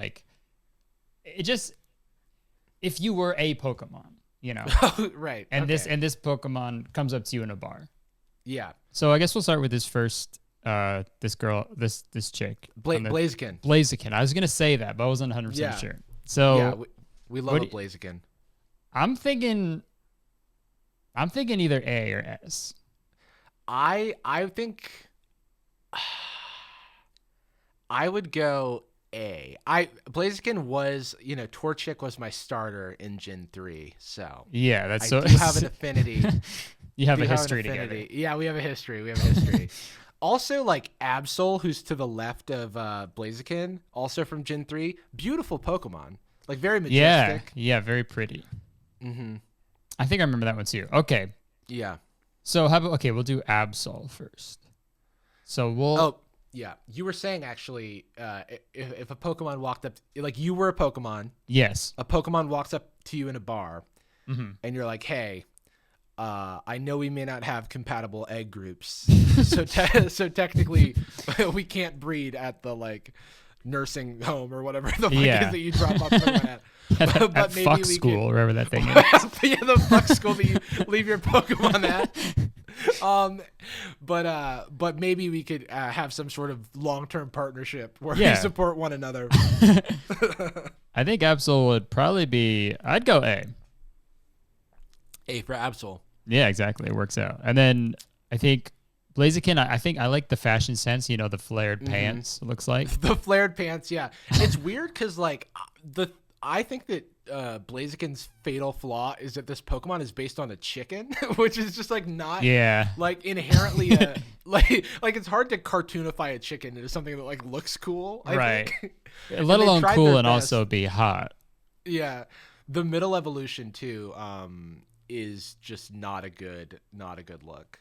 if you were a Pokemon, right. And this Pokemon comes up to you in a bar. Yeah. So I guess we'll start with this first. This girl, this chick, Blaziken. Blaziken. I was gonna say that, but I wasn't 100% sure. So yeah, we love a Blaziken. I'm thinking either A or S. I think I would go A. Blaziken was, Torchic was my starter in Gen 3, so yeah, that's I do have an affinity. You have a history together. Yeah, we have a history. Also, Absol, who's to the left of Blaziken, also from Gen 3, beautiful Pokemon, very majestic. Yeah, very pretty. Mm-hmm. I think I remember that one too. Okay. Yeah. So we'll do Absol first. So we'll. Oh, yeah. You were saying actually, if a Pokemon walked up, you were a Pokemon. Yes. A Pokemon walks up to you in a bar, mm-hmm. and you're like, hey. I know we may not have compatible egg groups, so technically we can't breed at the nursing home or whatever the fuck is that you drop off someone at. But maybe fuck school, wherever that thing is. Yeah, the fuck school that you leave your Pokemon at. But maybe we could have some sort of long-term partnership where we support one another. I think Absol would probably be. I'd go A. A for Absol. Yeah, exactly. It works out. And then I think Blaziken, I think I like the fashion sense, the flared pants, it looks like. The flared pants, yeah. It's weird because, I think that Blaziken's fatal flaw is that this Pokemon is based on a chicken, which is just, not, inherently, it's hard to cartoonify a chicken into something that, looks cool, I think. Let alone cool and also be hot. Yeah. The middle evolution, too, is just not a good look.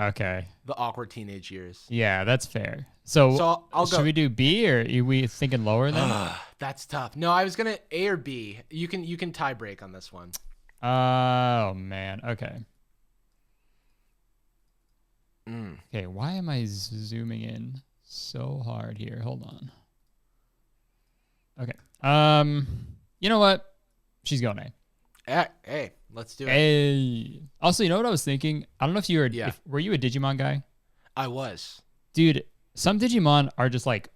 Okay. The awkward teenage years. Yeah, that's fair. So I'll go. Should we do B or are we thinking lower then? That's tough. No, I was gonna A or B. You can tie break on this one. Oh man. Okay. Mm. Okay. Why am I zooming in so hard here? Hold on. Okay. You know what? She's going A. Hey, let's do it. Hey. Also, you know what I was thinking? I don't know if you were. Were you a Digimon guy? I was. Dude, some Digimon are just like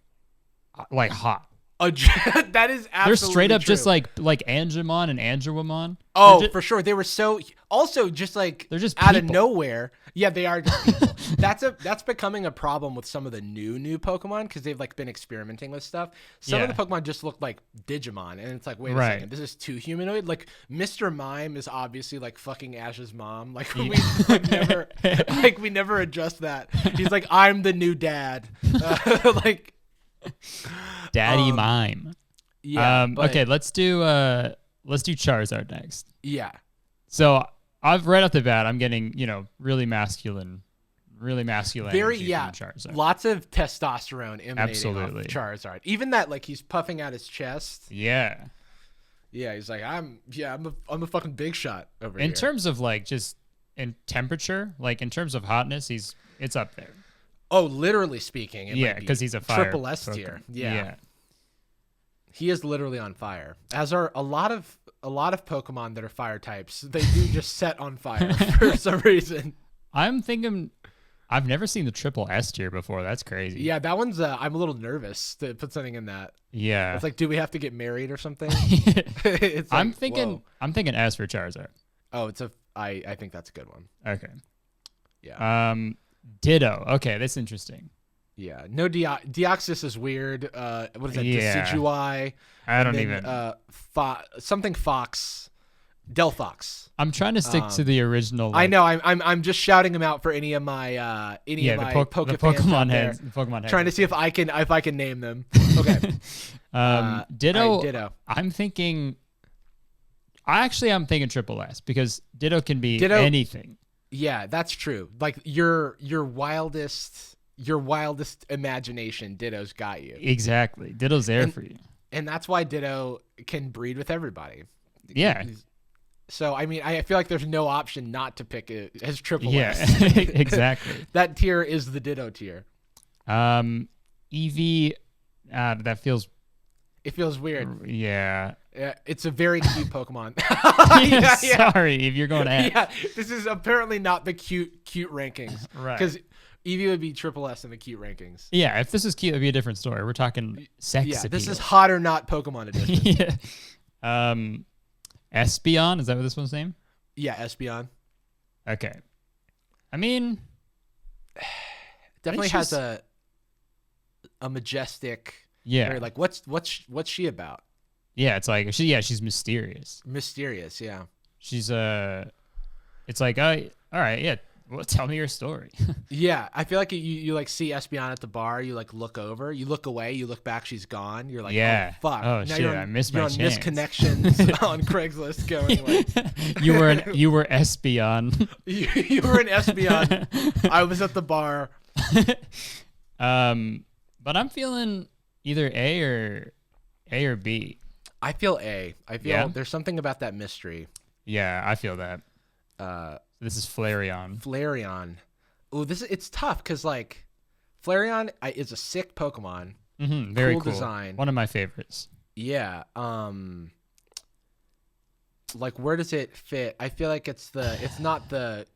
hot. That is absolutely They're straight up true. just like Angemon and Angewomon. Oh, for sure. They were so also just they're just out of nowhere. Yeah, they are just people. That's becoming a problem with some of the new Pokemon because they've been experimenting with stuff. Some of the Pokemon just look like Digimon, and it's wait a second, this is too humanoid. Mr. Mime is obviously fucking Ash's mom. We never adjust that. He's I'm the new dad. Daddy Mime. Yeah. Okay, let's do Charizard next. Yeah. So I've right off the bat, I'm getting really masculine. Very Charizard. Lots of testosterone emanating off Charizard. Even that he's puffing out his chest. Yeah. Yeah, he's I'm a fucking big shot over here. In terms of just in temperature, in terms of hotness, it's up there. Oh, literally speaking, yeah, because he's a fire triple S Pokemon. tier. Yeah. He is literally on fire. As are a lot of Pokemon that are fire types. They do just set on fire for some reason. I'm thinking, I've never seen the triple S tier before. That's crazy. Yeah, that one's. I'm a little nervous to put something in that. Yeah, it's like, do we have to get married or something? It's like, I'm thinking S for Charizard. Oh, I think that's a good one. Okay. Yeah. Ditto. Okay, that's interesting. Yeah. No, Deoxys is weird. What is that? Yeah. Decidueye. I don't even. Something Fox. Delphox. I'm trying to stick to the original. I know. I'm just shouting them out for any of my Pokemon heads. Trying to see if I can name them. Okay. Ditto. Ditto. I'm thinking triple S because Ditto can be anything. Yeah, that's true. Like your wildest imagination, Ditto's got you. Exactly. Ditto's there for you. And that's why Ditto can breed with everybody. Yeah. So, I mean, I feel like there's no option not to pick it as triple S. Yeah, exactly. That tier is the Ditto tier. Eevee, that feels... It feels weird. Yeah. It's a very cute Pokemon. Yeah. Sorry, if you're going to ask. Yeah, this is apparently not the cute rankings. Right. Because Eevee would be triple S in the cute rankings. Yeah, if this is cute, it would be a different story. We're talking sex appeal. This is hot or not Pokemon edition. Yeah. Espeon, is that what this one's name? Yeah, Espeon. Okay. I mean, definitely has a majestic. Yeah. Like what's she about? Yeah, it's like she's mysterious. Mysterious, yeah. She's it's like, all right, yeah. Well, tell me your story. Yeah, I feel like you like see Espeon at the bar. You like look over, you look away, you look back. She's gone. You're like, yeah, oh fuck. Oh now shit, I missed my chance. You're on misconnections on Craigslist going like. You were Espeon. you were an Espeon. I was at the bar. But I'm feeling either A or B. I feel A. I feel there's something about that mystery. Yeah, I feel that. This is Flareon. Oh, it's tough because like Flareon is a sick Pokemon. Mm-hmm, very cool design. One of my favorites. Yeah. Like where does it fit? I feel like it's not the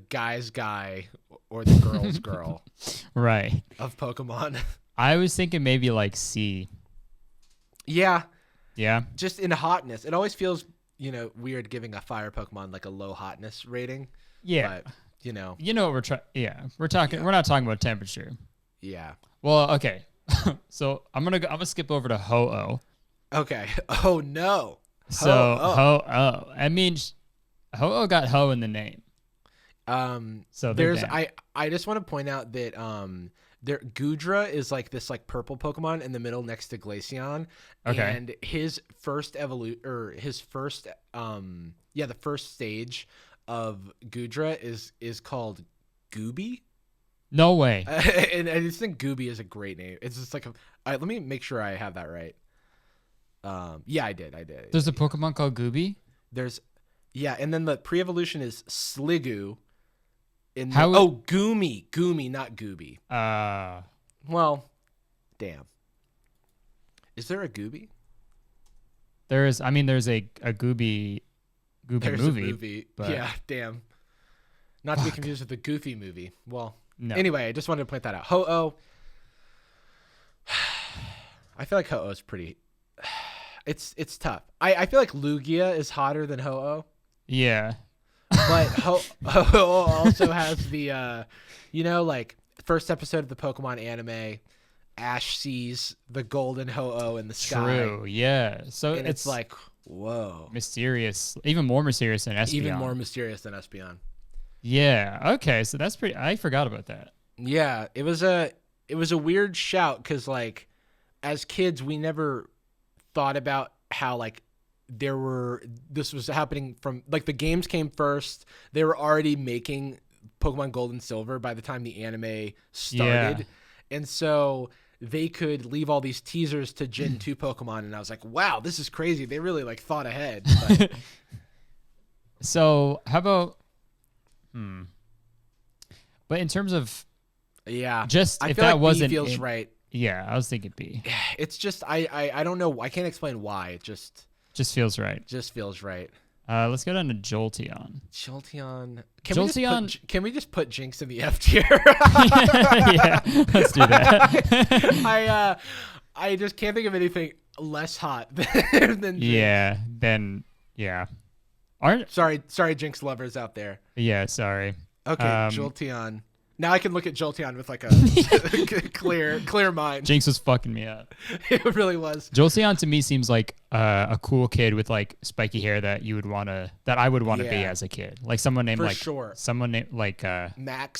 guy's guy or the girl's girl. Right. Of Pokemon. I was thinking maybe like C. Yeah. Yeah. Just in hotness. It always feels weird giving a fire Pokemon like a low hotness rating. Yeah. But, what we're trying. Yeah. We're not talking about temperature. Yeah. Well, okay. So I'm gonna skip over to Ho-Oh. Okay. Oh no. So Ho-Oh. I mean, Ho-Oh got Ho in the name. So there's I just want to point out that Goodra is like this like purple Pokemon in the middle next to Glaceon. Okay. And his first the first stage of Goodra is called Gooby. No way. And I just think Gooby is a great name. It's just like let me make sure I have that right. Yeah, I did. There's a Pokemon called Gooby? And then the pre-evolution is Sliggoo. Goomy, not Gooby. Well, damn. Is there a Gooby? There is. I mean, there's a Gooby there's movie. A movie. But... Yeah, damn. Not to be confused with the Goofy movie. Well, no. Anyway, I just wanted to point that out. Ho-Oh. I feel like Ho-Oh is pretty. It's tough. I feel like Lugia is hotter than Ho-Oh. Yeah. But Ho-Oh also has the, like first episode of the Pokemon anime, Ash sees the golden Ho-Oh in the sky. True, yeah. So it's like, whoa. Mysterious. Even more mysterious than Espeon. Even more mysterious than Espeon. Yeah, okay. So that's pretty... I forgot about that. Yeah, it was a weird shout because, like, as kids, we never thought about how, like, this was happening from like the games came first. They were already making Pokemon Gold and Silver by the time the anime started. Yeah. And so they could leave all these teasers to Gen 2 Pokemon. And I was like, wow, this is crazy. They really like thought ahead. But... So how about, but in terms of Yeah. Just I if feel that like wasn't B feels right. Yeah, I was thinking B. It's just I don't know. I can't explain why. It just feels right. Just feels right. Let's go down to Jolteon. Jolteon. Can we just put Jinx in the F tier? Yeah, let's do that. I just can't think of anything less hot than Jinx. Yeah. Sorry, Jinx lovers out there. Yeah, sorry. Okay, Jolteon. Now I can look at Jolteon with like a clear mind. Jinx was fucking me up. It really was. Jolteon to me seems like a cool kid with like spiky hair that I would want to be as a kid. Like someone named Max.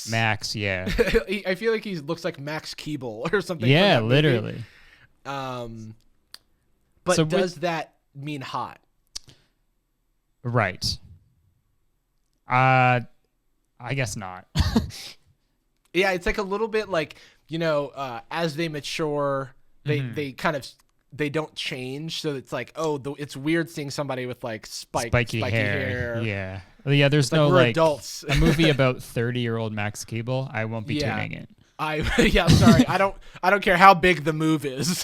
Max, yeah. I feel like he looks like Max Keeble or something. Yeah, literally. But so does that mean hot? Right. I guess not. Yeah, it's like a little bit like, as they mature, they kind of don't change. So it's like, it's weird seeing somebody with like spiky hair. Yeah. Yeah, there's it's no like we're like adults. A movie about 30-year-old Max Keeble. I won't be tuning in. Sorry. I don't care how big the move is.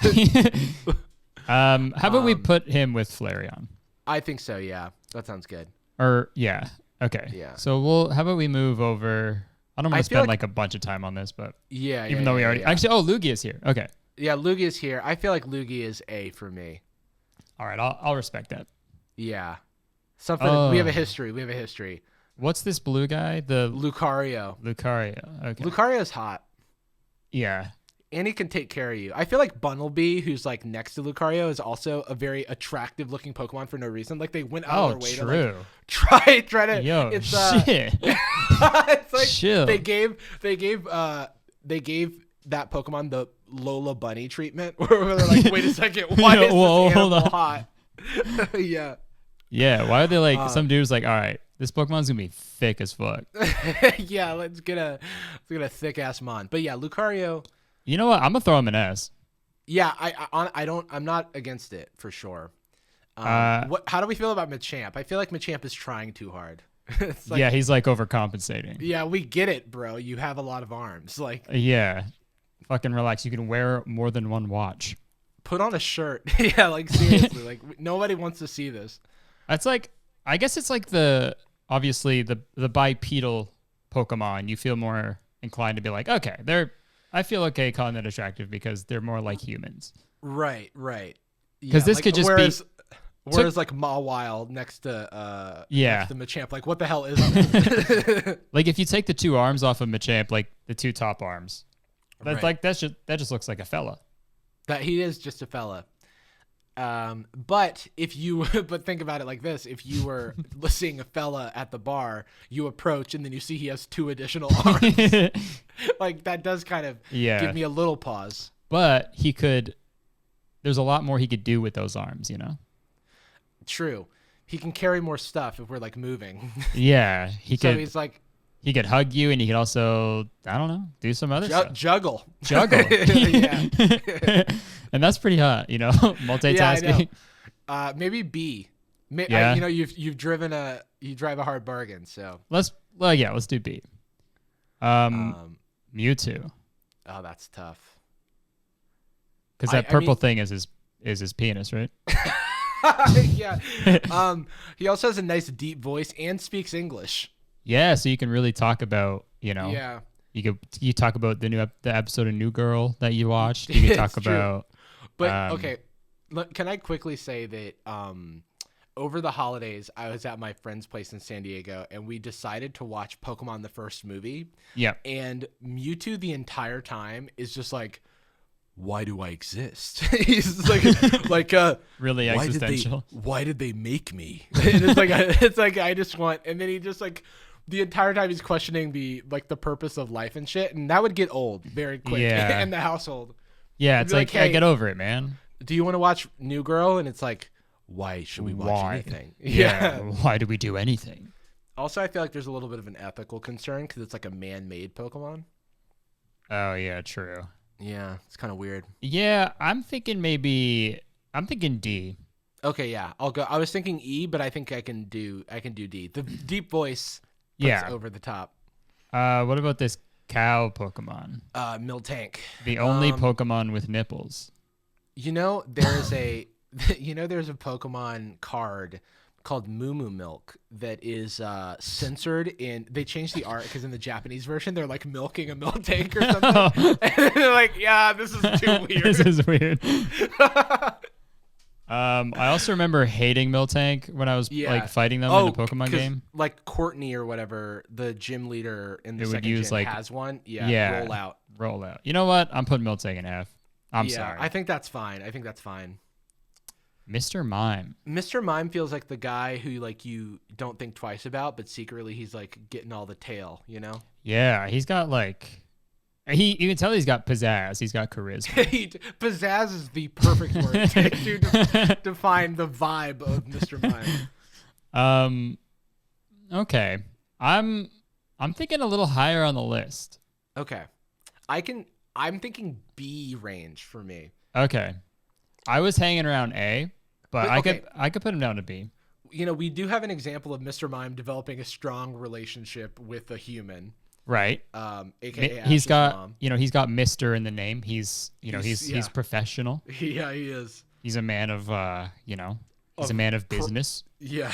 How about we put him with Flareon? I think so, yeah. That sounds good. Or yeah. Okay. Yeah. So how about we move over? I don't want to spend like a bunch of time on this, but even though we already actually Lugia is here. Okay. Yeah, Lugia is here. I feel like Lugia is A for me. All right, I'll respect that. Yeah. Something we have a history. What's this blue guy? The Lucario. Okay. Lucario's hot. Yeah. And he can take care of you. I feel like Bunnelby, who's like next to Lucario, is also a very attractive looking Pokemon for no reason. Like they went out of their way to like try to. Yo, it's shit. It's like chill. They gave that Pokemon the Lola Bunny treatment, where they're like, wait a second, why is this animal hot? Yeah. Yeah. Why are they like some dude's like, all right, this Pokemon's gonna be thick as fuck. Yeah, let's get a thick ass mon. But yeah, Lucario. You know what? I'm gonna throw him an S. Yeah, I'm not against it for sure. How do we feel about Machamp? I feel like Machamp is trying too hard. Like, yeah, he's like overcompensating. Yeah, we get it, bro. You have a lot of arms. Like, yeah, fucking relax. You can wear more than one watch. Put on a shirt. Yeah, like seriously, like nobody wants to see this. That's like, I guess it's like obviously the bipedal Pokemon. You feel more inclined to be like, okay, I feel okay calling that attractive because they're more like humans. Right. Because this could just be. Whereas like Mawile next to Machamp, like what the hell is it? Like if you take the two arms off of Machamp, like the two top arms, that's like that just looks like a fella. That he is just a fella. But think about it like this: if you were seeing a fella at the bar, you approach and then you see he has two additional arms. Like that does kind of give me a little pause. But there's a lot more he could do with those arms, you know. True. He can carry more stuff if we're like moving. Yeah, he's like he could hug you, and he could also, I don't know, do some other stuff. Juggle. Yeah. And that's pretty hot, you know, multitasking. Yeah, maybe B. Yeah. You drive a hard bargain, so let's do B. Mewtwo. Oh, that's tough. Because that purple thing is his penis, right? Yeah. He also has a nice deep voice and speaks English. Yeah, so you can really talk about, Yeah. You talk about the episode of New Girl that you watched. You can talk about. But okay, can I quickly say that over the holidays I was at my friend's place in San Diego and we decided to watch Pokemon the first movie. Yeah. And Mewtwo the entire time is just like, why do I exist? He's like really existential. Why did they make me? And it's like I just want, and then he just like the entire time he's questioning the purpose of life and shit, and that would get old very quick in the household. Yeah, it's like, hey, get over it, man. Do you want to watch New Girl? And it's like, why should we watch anything? Yeah. Why do we do anything? Also, I feel like there's a little bit of an ethical concern because it's like a man-made Pokemon. Oh yeah, true. Yeah, it's kind of weird. Yeah, I'm thinking D. Okay, yeah, I'll go. I was thinking E, but I think I can do D. The deep voice puts over the top. What about this cow Pokemon? Miltank. The only Pokemon with nipples. There's a there's a Pokemon card called Moo Moo Milk that is censored in. They changed the art because in the Japanese version they're like milking a milk tank or something. And they're like, yeah, this is too weird. This is weird. I also remember hating Miltank when I was like fighting them in the Pokemon game. Like Courtney or whatever, the gym leader in the second gen has one. Yeah, roll out. You know what? I'm putting Miltank in F. I'm sorry. I think that's fine. Mr. Mime. Mr. Mime feels like the guy who like you don't think twice about, but secretly he's like getting all the tail, Yeah, he's got like you can tell he's got pizzazz. He's got charisma. Pizzazz is the perfect word to define the vibe of Mr. Mime. Okay. I'm thinking a little higher on the list. Okay. I'm thinking B range for me. Okay. I was hanging around A, but I could put him down to B. We do have an example of Mr. Mime developing a strong relationship with a human. Right. AKA he's got mom. He's got Mr. in the name. He's professional. Yeah, he is. He's a man of he's a man of business. Yeah.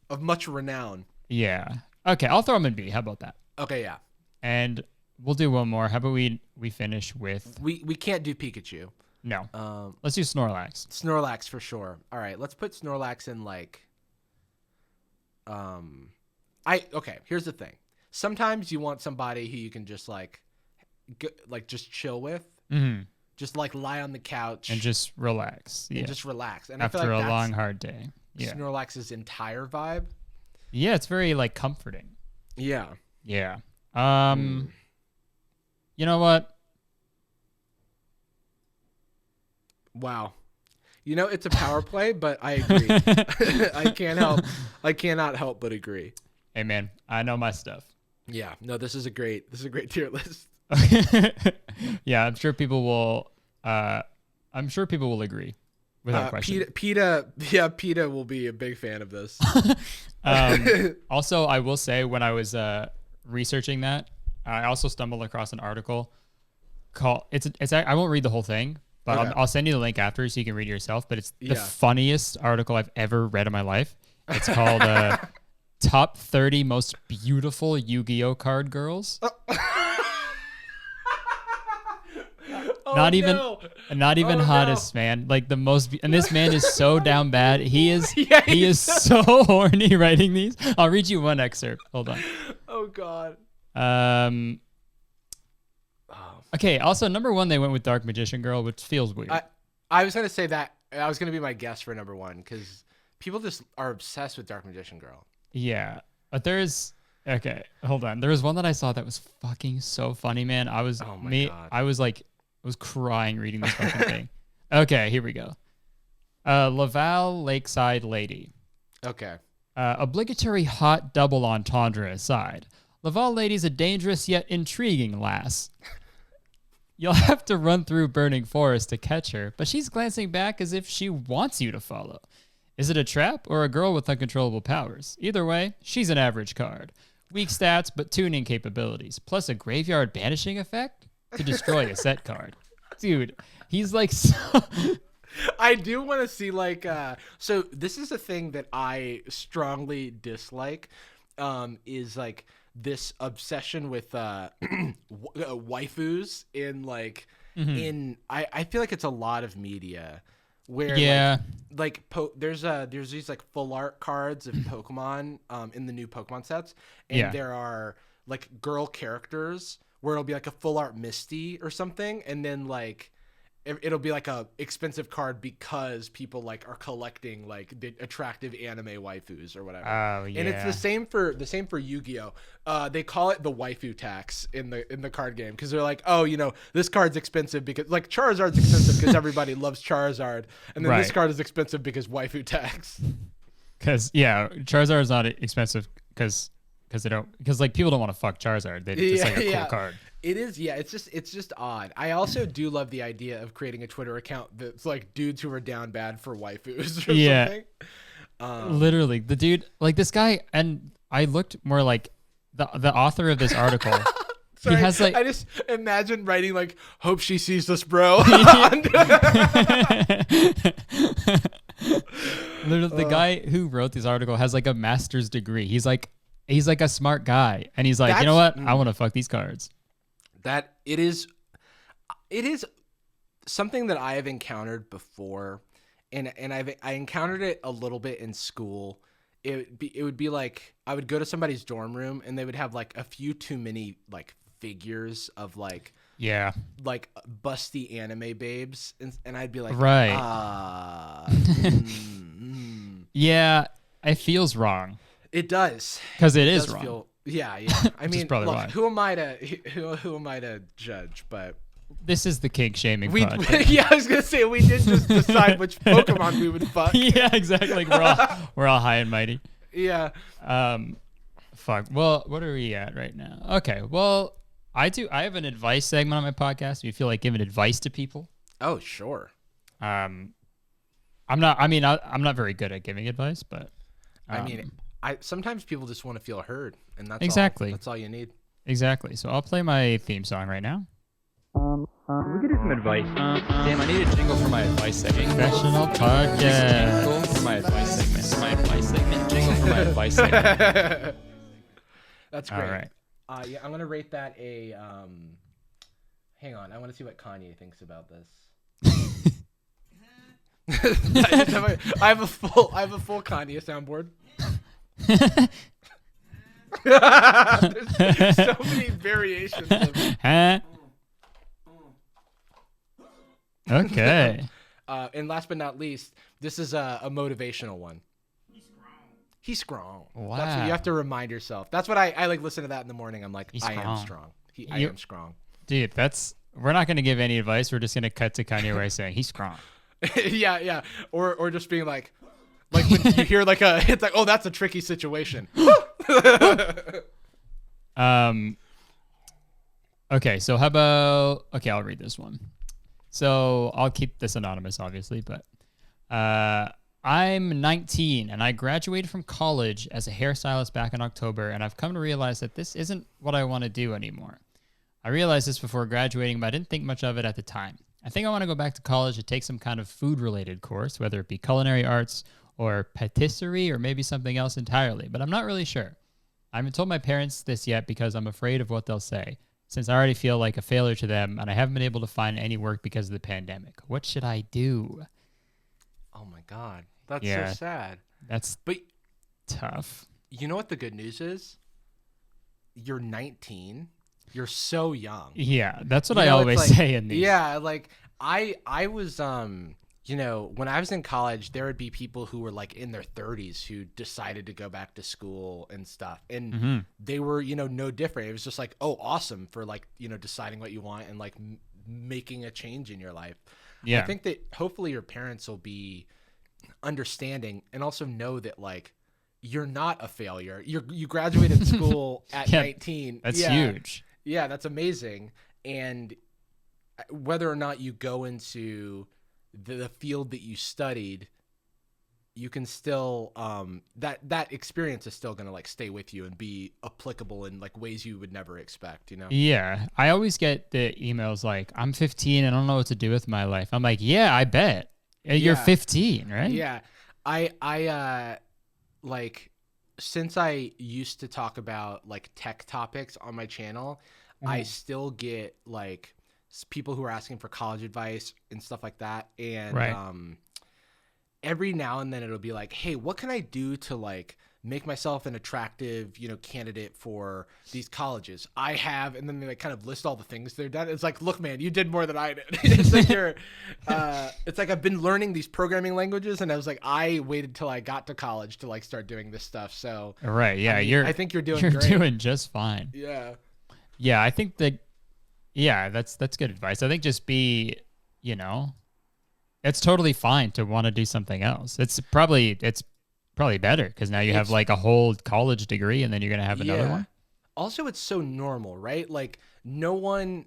Of much renown. Yeah. Okay, I'll throw him in B. How about that? Okay, yeah. And we'll do one more. How about we finish with We can't do Pikachu. No. Let's do Snorlax. Snorlax for sure. All right, let's put Snorlax in like here's the thing. Sometimes you want somebody who you can just just chill with. Mm-hmm. Just like lie on the couch and just relax. Yeah. And just relax. And after I feel like a long hard day. Yeah. Snorlax's entire vibe. Yeah, it's very like comforting. Yeah. Yeah. You know what? Wow. It's a power play, but I agree. I cannot help but agree. Hey man, I know my stuff. Yeah. No, this is a great tier list. Yeah, I'm sure people will agree without question. PETA will be a big fan of this. Also, I will say when I was researching that, I also stumbled across an article called I won't read the whole thing, but okay. I'll send you the link after so you can read it yourself. But it's the funniest article I've ever read in my life. It's called Top 30 Most Beautiful Yu-Gi-Oh! Card Girls. Not even hottest, man. Like the most, and this man is so down bad. He is so horny writing these. I'll read you one excerpt. Hold on. Oh God. Okay. Also, number one, they went with Dark Magician Girl, which feels weird. I was gonna say that. I was gonna be my guess for number one because people just are obsessed with Dark Magician Girl. Yeah, but okay. Hold on. There was one that I saw that was fucking so funny, man. I was God. I was crying reading this fucking thing. Okay, here we go. Laval Lakeside Lady. Okay. Obligatory hot double entendre aside, Laval Lady's a dangerous yet intriguing lass. You'll have to run through burning forest to catch her, but she's glancing back as if she wants you to follow. Is it a trap or a girl with uncontrollable powers? Either way, she's an average card. Weak stats, but tuning capabilities, plus a graveyard banishing effect to destroy a set card. Dude, he's like so... I do want to see so this is a thing that I strongly dislike, is like this obsession with waifus in I feel like it's a lot of media where there's these like full art cards of Pokemon in the new Pokemon sets, and there are like girl characters where it'll be like a full art Misty or something, and then like it'll be like a expensive card because people like are collecting like the attractive anime waifus or whatever. Oh yeah. And it's the same for Yu-Gi-Oh. They call it the waifu tax in the card game because they're like, oh, this card's expensive because like Charizard's expensive because everybody loves Charizard, and then this card is expensive because waifu tax. Because Charizard's not expensive because like people don't want to fuck Charizard. It's like a cool card. It is, it's just odd. I also do love the idea of creating a Twitter account that's like dudes who are down bad for waifus or something. Literally, the dude, like this guy, and I looked more like the author of this article. Sorry, he has like I just imagine writing like, "Hope she sees this, bro." Literally, the guy who wrote this article has like a master's degree. He's like a smart guy, and he's like, you know what? I want to fuck these cards. That it is something that I have encountered before, and I encountered it a little bit in school. It would be like I would go to somebody's dorm room and they would have like a few too many like figures of like busty anime babes, and I'd be like, right, yeah, it feels wrong. It does, because it is wrong. Yeah. I mean, look, who am I to judge? But this is the kink shaming. Yeah, I was gonna say we did just decide which Pokemon we would fuck. Yeah, exactly. We're all high and mighty. Yeah. Fuck. Well, what are we at right now? Okay. Well, I have an advice segment on my podcast. Do you feel like giving advice to people? Oh, sure. I'm not very good at giving advice, but sometimes people just want to feel heard, and that's exactly that's all you need. Exactly. So I'll play my theme song right now. We could do some advice. Damn, I need a jingle for my advice segment. Professional podcast. Jingle for my advice segment. My advice segment. Jingle for my advice segment. That's great. All right. Yeah, I'm gonna rate that a. Hang on, I want to see what Kanye thinks about this. I have a full Kanye soundboard. There's so many variations of it. Okay. And last but not least, this is a motivational one. He's strong. Wow. That's what you have to remind yourself. That's what I like. Listen to that in the morning. I'm like, I am strong. I am strong. Dude, we're not going to give any advice. We're just going to cut to Kanye West saying he's strong. Yeah. Or just being like when you hear like it's like, oh, that's a tricky situation. Okay, so how about, I'll read this one. So I'll keep this anonymous, obviously, but I'm 19 and I graduated from college as a hairstylist back in October, and I've come to realize that this isn't what I want to do anymore. I realized this before graduating, but I didn't think much of it at the time. I think I want to go back to college to take some kind of food-related course, whether it be culinary arts or patisserie or maybe something else entirely, but I'm not really sure. I haven't told my parents this yet because I'm afraid of what they'll say, since I already feel like a failure to them and I haven't been able to find any work because of the pandemic. What should I do? Oh my God. That's so sad. But tough. You know what the good news is? You're 19. You're so young. Yeah, that's what I always say in these. Yeah, like I was when I was in college, there would be people who were like in their 30s who decided to go back to school and stuff. And they were, no different. It was just like, oh, awesome for like, deciding what you want and like making a change in your life. Yeah. I think that hopefully your parents will be understanding and also know that like you're not a failure. You graduated school at 19. That's huge. Yeah, that's amazing. And whether or not you go into the field that you studied, you can still that experience is still going to like stay with you and be applicable in like ways you would never expect, Yeah, I always get the emails like, I'm 15 and I don't know what to do with my life. I'm like, yeah, I bet. You're 15, right? Yeah. I like, since I used to talk about like tech topics on my channel, I still get like people who are asking for college advice and stuff like that. And every now and then it'll be like, hey, what can I do to like make myself an attractive, candidate for these colleges? I have, and then they like kind of list all the things they've done. It's like, look, man, you did more than I did. It's like it's like I've been learning these programming languages, and I was like, I waited till I got to college to like start doing this stuff. So right, yeah, I think you're doing just fine. Yeah, I think that. Yeah, that's good advice. I think just be, it's totally fine to want to do something else. It's probably better because now you have like a whole college degree and then you're going to have another one. Also, it's so normal, right? Like no one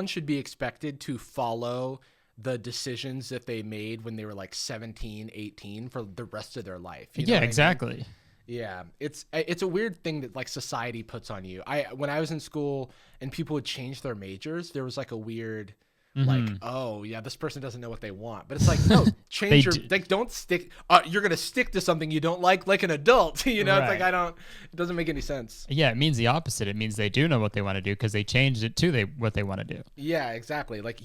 should be expected to follow the decisions that they made when they were like 17, 18 for the rest of their life. You know exactly. I mean? Yeah, it's a weird thing that like society puts on you. When I was in school and people would change their majors, there was like a weird like, oh yeah, this person doesn't know what they want. But it's like, no, change like don't stick. You're gonna stick to something you don't like an adult. You know, It's like it doesn't make any sense. Yeah, it means the opposite. It means they do know what they want to do because they changed it to what they want to do. Yeah, exactly. Like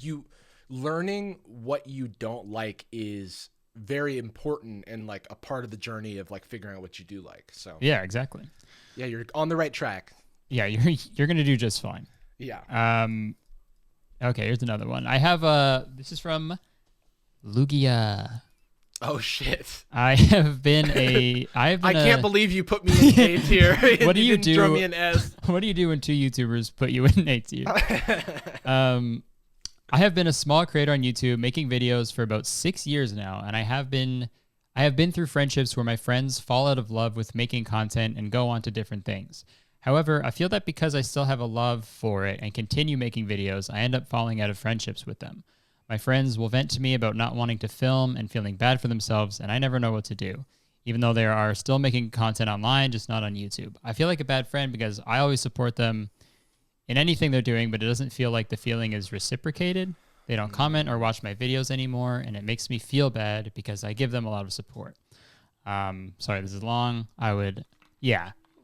learning what you don't like is very important and like a part of the journey of like figuring out what you do like. So yeah, exactly. Yeah, you're on the right track. Yeah, you're gonna do just fine. Yeah. Okay, here's another one. I have this is from Lugia. Oh shit! I can't believe you put me in A tier. What do you do? Throw me in S. What do you do when two YouTubers put you in A tier? I have been a small creator on YouTube making videos for about 6 years now, and I have been through friendships where my friends fall out of love with making content and go on to different things. However, I feel that because I still have a love for it and continue making videos, I end up falling out of friendships with them. My friends will vent to me about not wanting to film and feeling bad for themselves, and I never know what to do, even though they are still making content online, just not on YouTube. I feel like a bad friend because I always support them in anything they're doing, but it doesn't feel like the feeling is reciprocated. They don't comment or watch my videos anymore, and it makes me feel bad because I give them a lot of support. Sorry, this is long.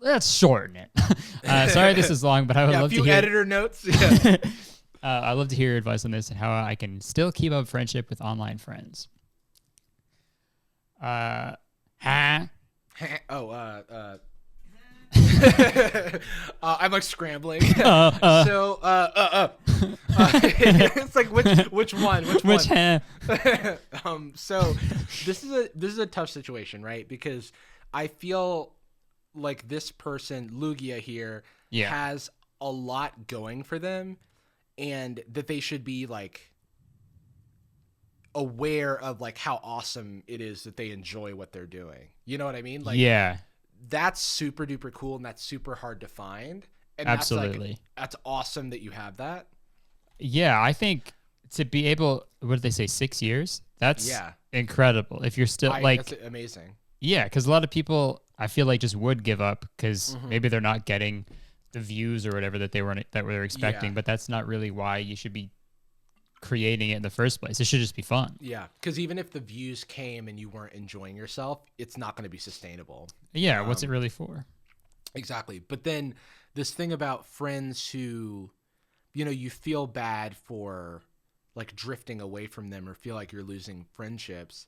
Let's shorten it. Sorry this is long, but I would love to hear... a few editor notes. Yeah. I'd love to hear your advice on this and how I can still keep up friendship with online friends. I'm like scrambling. It's like which one? So this is a tough situation, right? Because I feel like this person, Lugia here, has a lot going for them, and that they should be like aware of like how awesome it is that they enjoy what they're doing. You know what I mean? Like, yeah, that's super duper cool, and that's super hard to find. And absolutely, that's awesome that you have that. Yeah, I think to be able, what did they say, 6 years? That's incredible. If you're still that's amazing. Yeah, because a lot of people, I feel like, just would give up because maybe they're not getting the views or whatever that they were expecting. But that's not really why you should be creating it in the first place. It should just be fun. Yeah, because even if the views came and you weren't enjoying yourself, it's not going to be sustainable. Yeah, what's it really for? Exactly. But then this thing about friends who, you know, you feel bad for like drifting away from them or feel like you're losing friendships.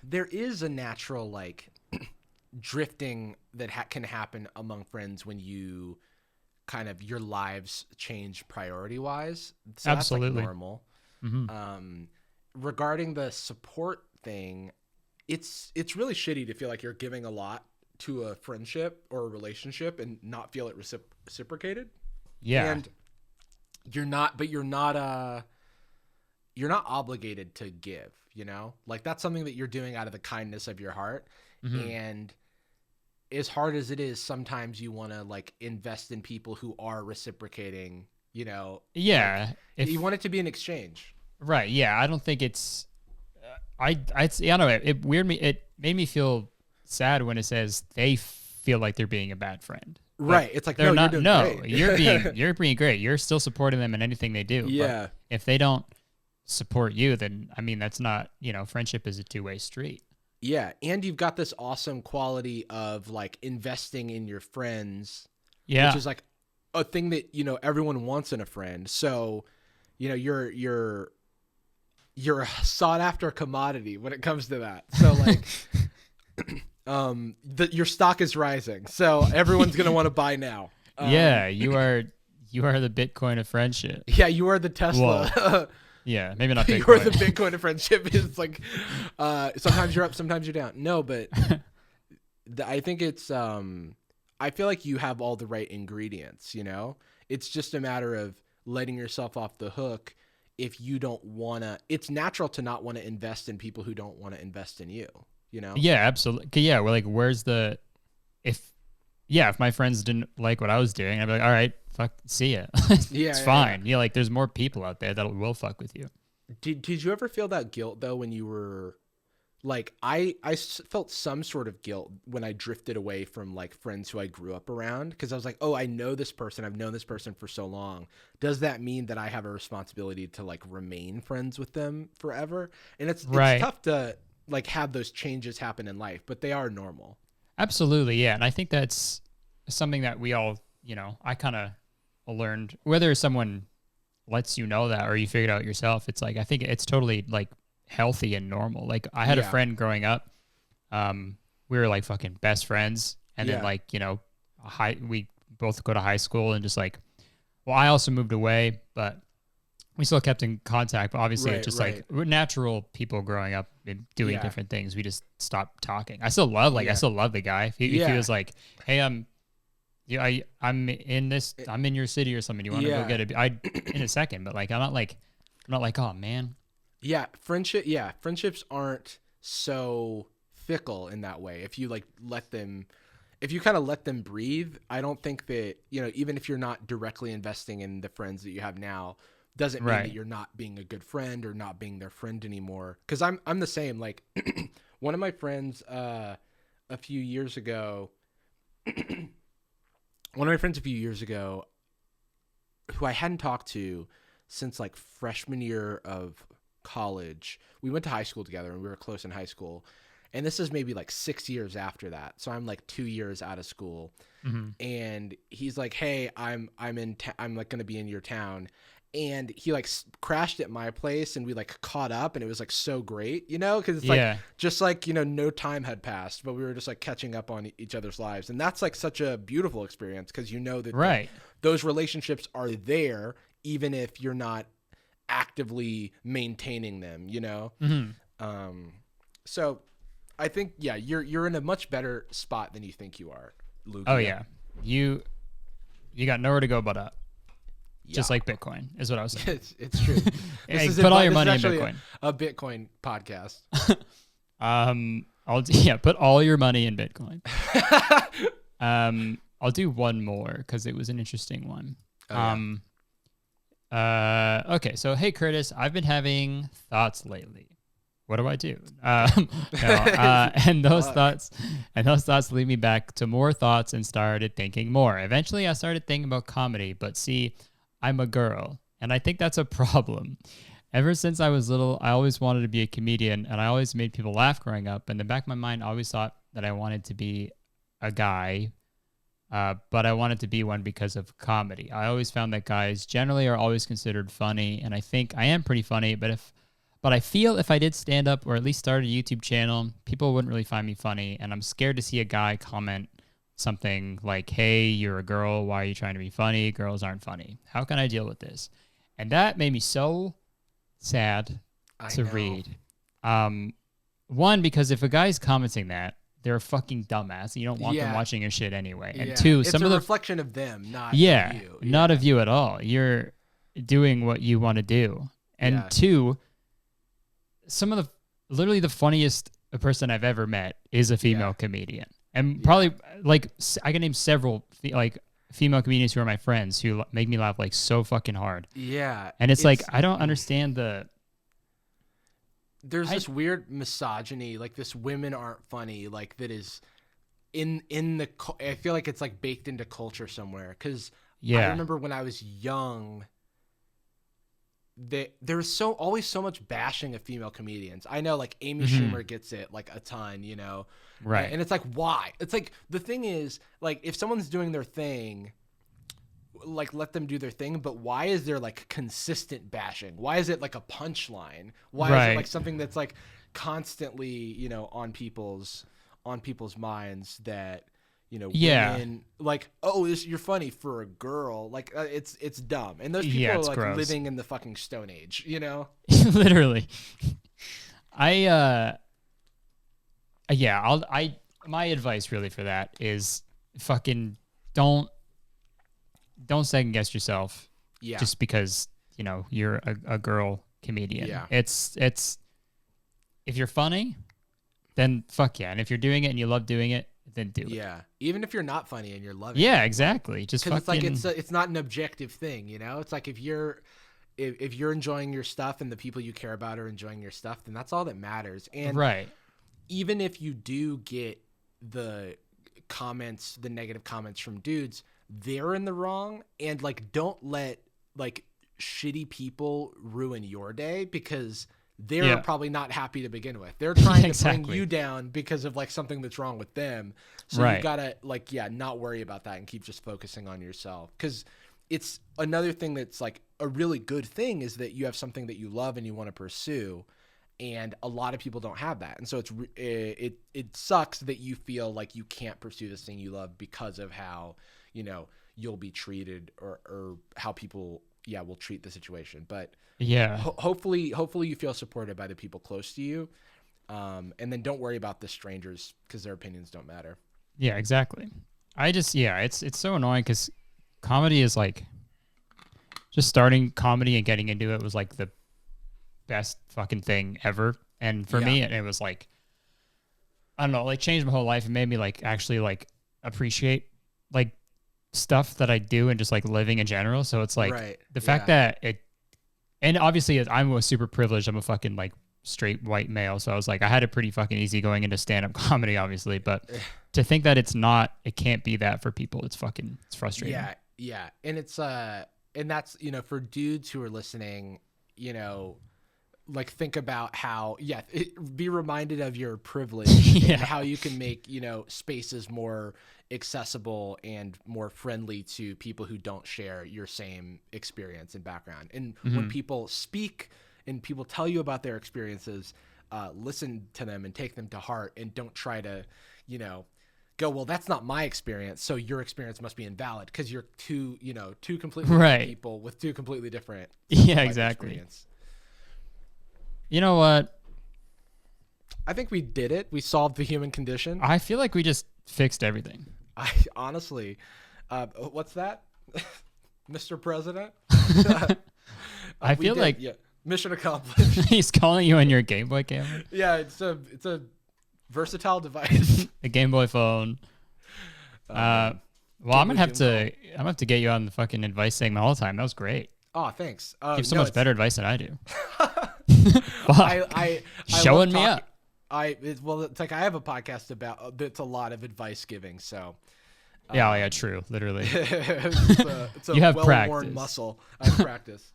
There is a natural like drifting that can happen among friends when you kind of your lives change priority wise. So absolutely, that's like normal. Regarding the support thing, it's really shitty to feel like you're giving a lot to a friendship or a relationship and not feel it reciprocated. Yeah, and you're not obligated to give. You know, like that's something that you're doing out of the kindness of your heart. And as hard as it is, sometimes you want to like invest in people who are reciprocating, you know? Yeah. Like, you want it to be an exchange. Right. Yeah. I don't think it's, I don't know. It made me feel sad when it says they feel like they're being a bad friend. Right. It's like, they're not, you're doing great. you're being great. You're still supporting them in anything they do. Yeah. But if they don't support you, then I mean that's not, you know, friendship is a two-way street. Yeah, and you've got this awesome quality of like investing in your friends, which is like a thing that, you know, everyone wants in a friend. So, you know, you're a sought after commodity when it comes to that. So like your stock is rising. So everyone's going to want to buy now. Yeah, you are the Bitcoin of friendship. Yeah, you are the Tesla. Yeah, maybe not Bitcoin. You're the Bitcoin of friendship. Is like sometimes you're up, sometimes you're down. No, but I think it's I feel like you have all the right ingredients, you know? It's just a matter of letting yourself off the hook if you don't want to. It's natural to not want to invest in people who don't want to invest in you, you know? Yeah, absolutely. Yeah, well, like where's the if my friends didn't like what I was doing, I'd be like, all right, fuck, see ya. It's fine. Yeah, like there's more people out there that will fuck with you. Did you ever feel that guilt though when you were like felt some sort of guilt when I drifted away from like friends who I grew up around, because I was like, oh, I know this person, I've known this person for so long. Does that mean that I have a responsibility to like remain friends with them forever? And it's tough to like have those changes happen in life, but they are normal. Absolutely, yeah. And I think that's something that we all, you know, I kind of learned, whether someone lets you know that or you figure it out yourself. It's like, I think it's totally like healthy and normal. Like I had a friend growing up. We were like fucking best friends. And then like, you know, we both go to high school and just like, well, I also moved away, but we still kept in contact. But obviously it's just like we're natural people growing up and doing different things. We just stopped talking. I still love the guy. If he was like, hey, I'm in your city or something. You want to go get in a second, but like, I'm not like, oh man. Yeah. Friendships aren't so fickle in that way. If you like if you kind of let them breathe, I don't think that, you know, even if you're not directly investing in the friends that you have now, doesn't mean that you're not being a good friend or not being their friend anymore. Cause I'm the same. Like one of my friends, a few years ago, who I hadn't talked to since like freshman year of college, we went to high school together and we were close in high school. And this is maybe like 6 years after that. So I'm like 2 years out of school. Mm-hmm. And he's like, hey, I'm like going to be in your town. And he like crashed at my place and we like caught up and it was like so great, you know, because it's like just like, you know, no time had passed, but we were just like catching up on each other's lives. And that's like such a beautiful experience because you know that those relationships are there even if you're not actively maintaining them, you know? Mm-hmm. So I think, you're in a much better spot than you think you are, Luke. Oh yeah. You got nowhere to go but up. Just like Bitcoin is what I was saying. It's true. Put all your money in Bitcoin. A Bitcoin podcast. Put all your money in Bitcoin. I'll do one more because it was an interesting one. Okay, so hey Curtis, I've been having thoughts lately. What do I do? And those thoughts lead me back to more thoughts and started thinking more. Eventually, I started thinking about comedy, but see, I'm a girl, and I think that's a problem. Ever since I was little, I always wanted to be a comedian, and I always made people laugh growing up. In the back of my mind, I always thought that I wanted to be a guy, but I wanted to be one because of comedy. I always found that guys generally are always considered funny, and I think I am pretty funny, but I feel if I did stand up or at least start a YouTube channel, people wouldn't really find me funny, and I'm scared to see a guy comment something like, hey, you're a girl, why are you trying to be funny? Girls aren't funny. How can I deal with this? And that made me so sad to read. One, because if a guy's commenting that, they're a fucking dumbass. You don't want them watching your shit anyway. And two, it's some a of the reflection of them, not of you. Not of you at all. You're doing what you want to do. And two, literally the funniest person I've ever met is a female comedian. And probably like I can name several like female comedians who are my friends who make me laugh like so fucking hard. Yeah. And it's like, I don't understand there's this weird misogyny, like this women aren't funny, like that is I feel like it's like baked into culture somewhere. Cause I remember when I was young, there's always so much bashing of female comedians. I know like Amy Schumer gets it like a ton, you know? Right. And it's like, why? It's like, the thing is like, if someone's doing their thing, like let them do their thing, but why is there like consistent bashing? Why is it like a punchline? Why is it like something that's like constantly, you know, on people's minds that, you know, women like, oh, you're funny for a girl. Like it's dumb. And those people are like gross. Living in the fucking Stone Age, you know? Literally. My advice really for that is fucking don't second guess yourself just because, you know, you're a girl comedian. Yeah. It's if you're funny, then fuck yeah. And if you're doing it and you love doing it, then do it. Yeah. Even if you're not funny and you're loving it. Yeah, exactly. Just fucking... it's like it's not an objective thing, you know? It's like if you're enjoying your stuff and the people you care about are enjoying your stuff, then that's all that matters. And even if you do get the negative comments from dudes, they're in the wrong. And like, don't let like shitty people ruin your day, because they're probably not happy to begin with. They're trying to bring you down because of like something that's wrong with them. So you gotta like, not worry about that and keep just focusing on yourself. Cause it's another thing that's like a really good thing is that you have something that you love and you want to pursue. And a lot of people don't have that. And so it sucks that you feel like you can't pursue this thing you love because of how, you know, you'll be treated or how people will treat the situation. But hopefully you feel supported by the people close to you. And then don't worry about the strangers, because their opinions don't matter. Yeah, exactly. It's so annoying, because comedy is like, just starting comedy and getting into it was like the best fucking thing ever. And for me, it was like, I don't know, like changed my whole life. It made me like actually like appreciate like stuff that I do and just like living in general. So it's like the fact that and obviously I'm super privileged. I'm a fucking like straight white male. So I was like, I had it pretty fucking easy going into stand-up comedy, obviously. But to think that it can't be that for people, it's frustrating. Yeah. And it's, and that's, you know, for dudes who are listening, you know, like think about how, be reminded of your privilege and how you can make, you know, spaces more accessible and more friendly to people who don't share your same experience and background. And when people speak and people tell you about their experiences, listen to them and take them to heart, and don't try to, you know, go, well, that's not my experience, so your experience must be invalid, because you're two completely different people with two completely different experience. You know what? I think we did it. We solved the human condition. I feel like we just fixed everything. I honestly, what's that, Mr. President? I feel like mission accomplished. He's calling you on your Game Boy camera. Yeah, it's a versatile device. A Game Boy phone. Well, I'm gonna have to get you on the fucking advice segment all the time. That was great. Oh, thanks. You have so much better advice than I do. I showing me up. It's like I have a podcast about that's a lot of advice giving. So true, literally. it's a you have well-worn muscle. I practice.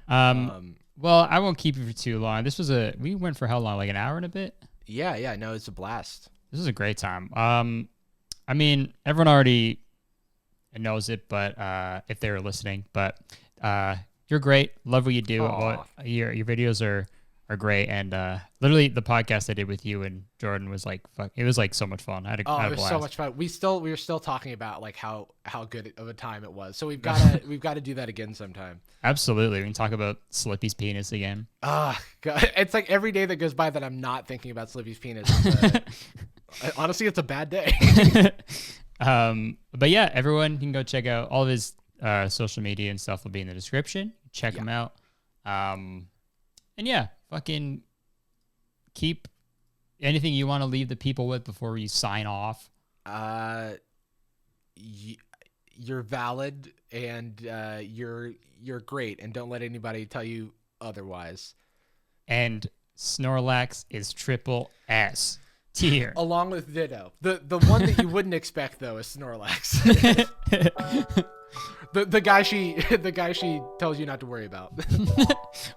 Well, I won't keep you for too long. We went for how long? Like an hour and a bit? Yeah. No, it's a blast. This is a great time. I mean, everyone already knows it, but if they were listening, but you're great. Love what you do. Your videos are great, and literally the podcast I did with you and Jordan was like, it was like so much fun. I had a it was blast. So much fun. We were still talking about like how good of a time it was. So we've got to do that again sometime. Absolutely, we can talk about Slippy's penis again. God. It's like every day that goes by that I'm not thinking about Slippy's penis. Honestly, it's a bad day. But yeah, everyone can go check out all of his social media and stuff will be in the description. Check him out. And yeah, fucking keep anything you want to leave the people with before you sign off. You're valid, and you're great, and don't let anybody tell you otherwise. And Snorlax is triple S tier. Along with Ditto. The one that you wouldn't expect though is Snorlax. the guy she tells you not to worry about.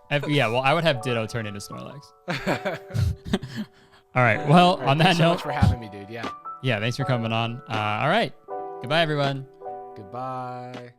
Well, I would have Ditto turn into Snorlax. All right. Well, on that note, thanks so much for having me, dude. Yeah. Yeah. Thanks for coming on. All right. Goodbye, everyone. Goodbye.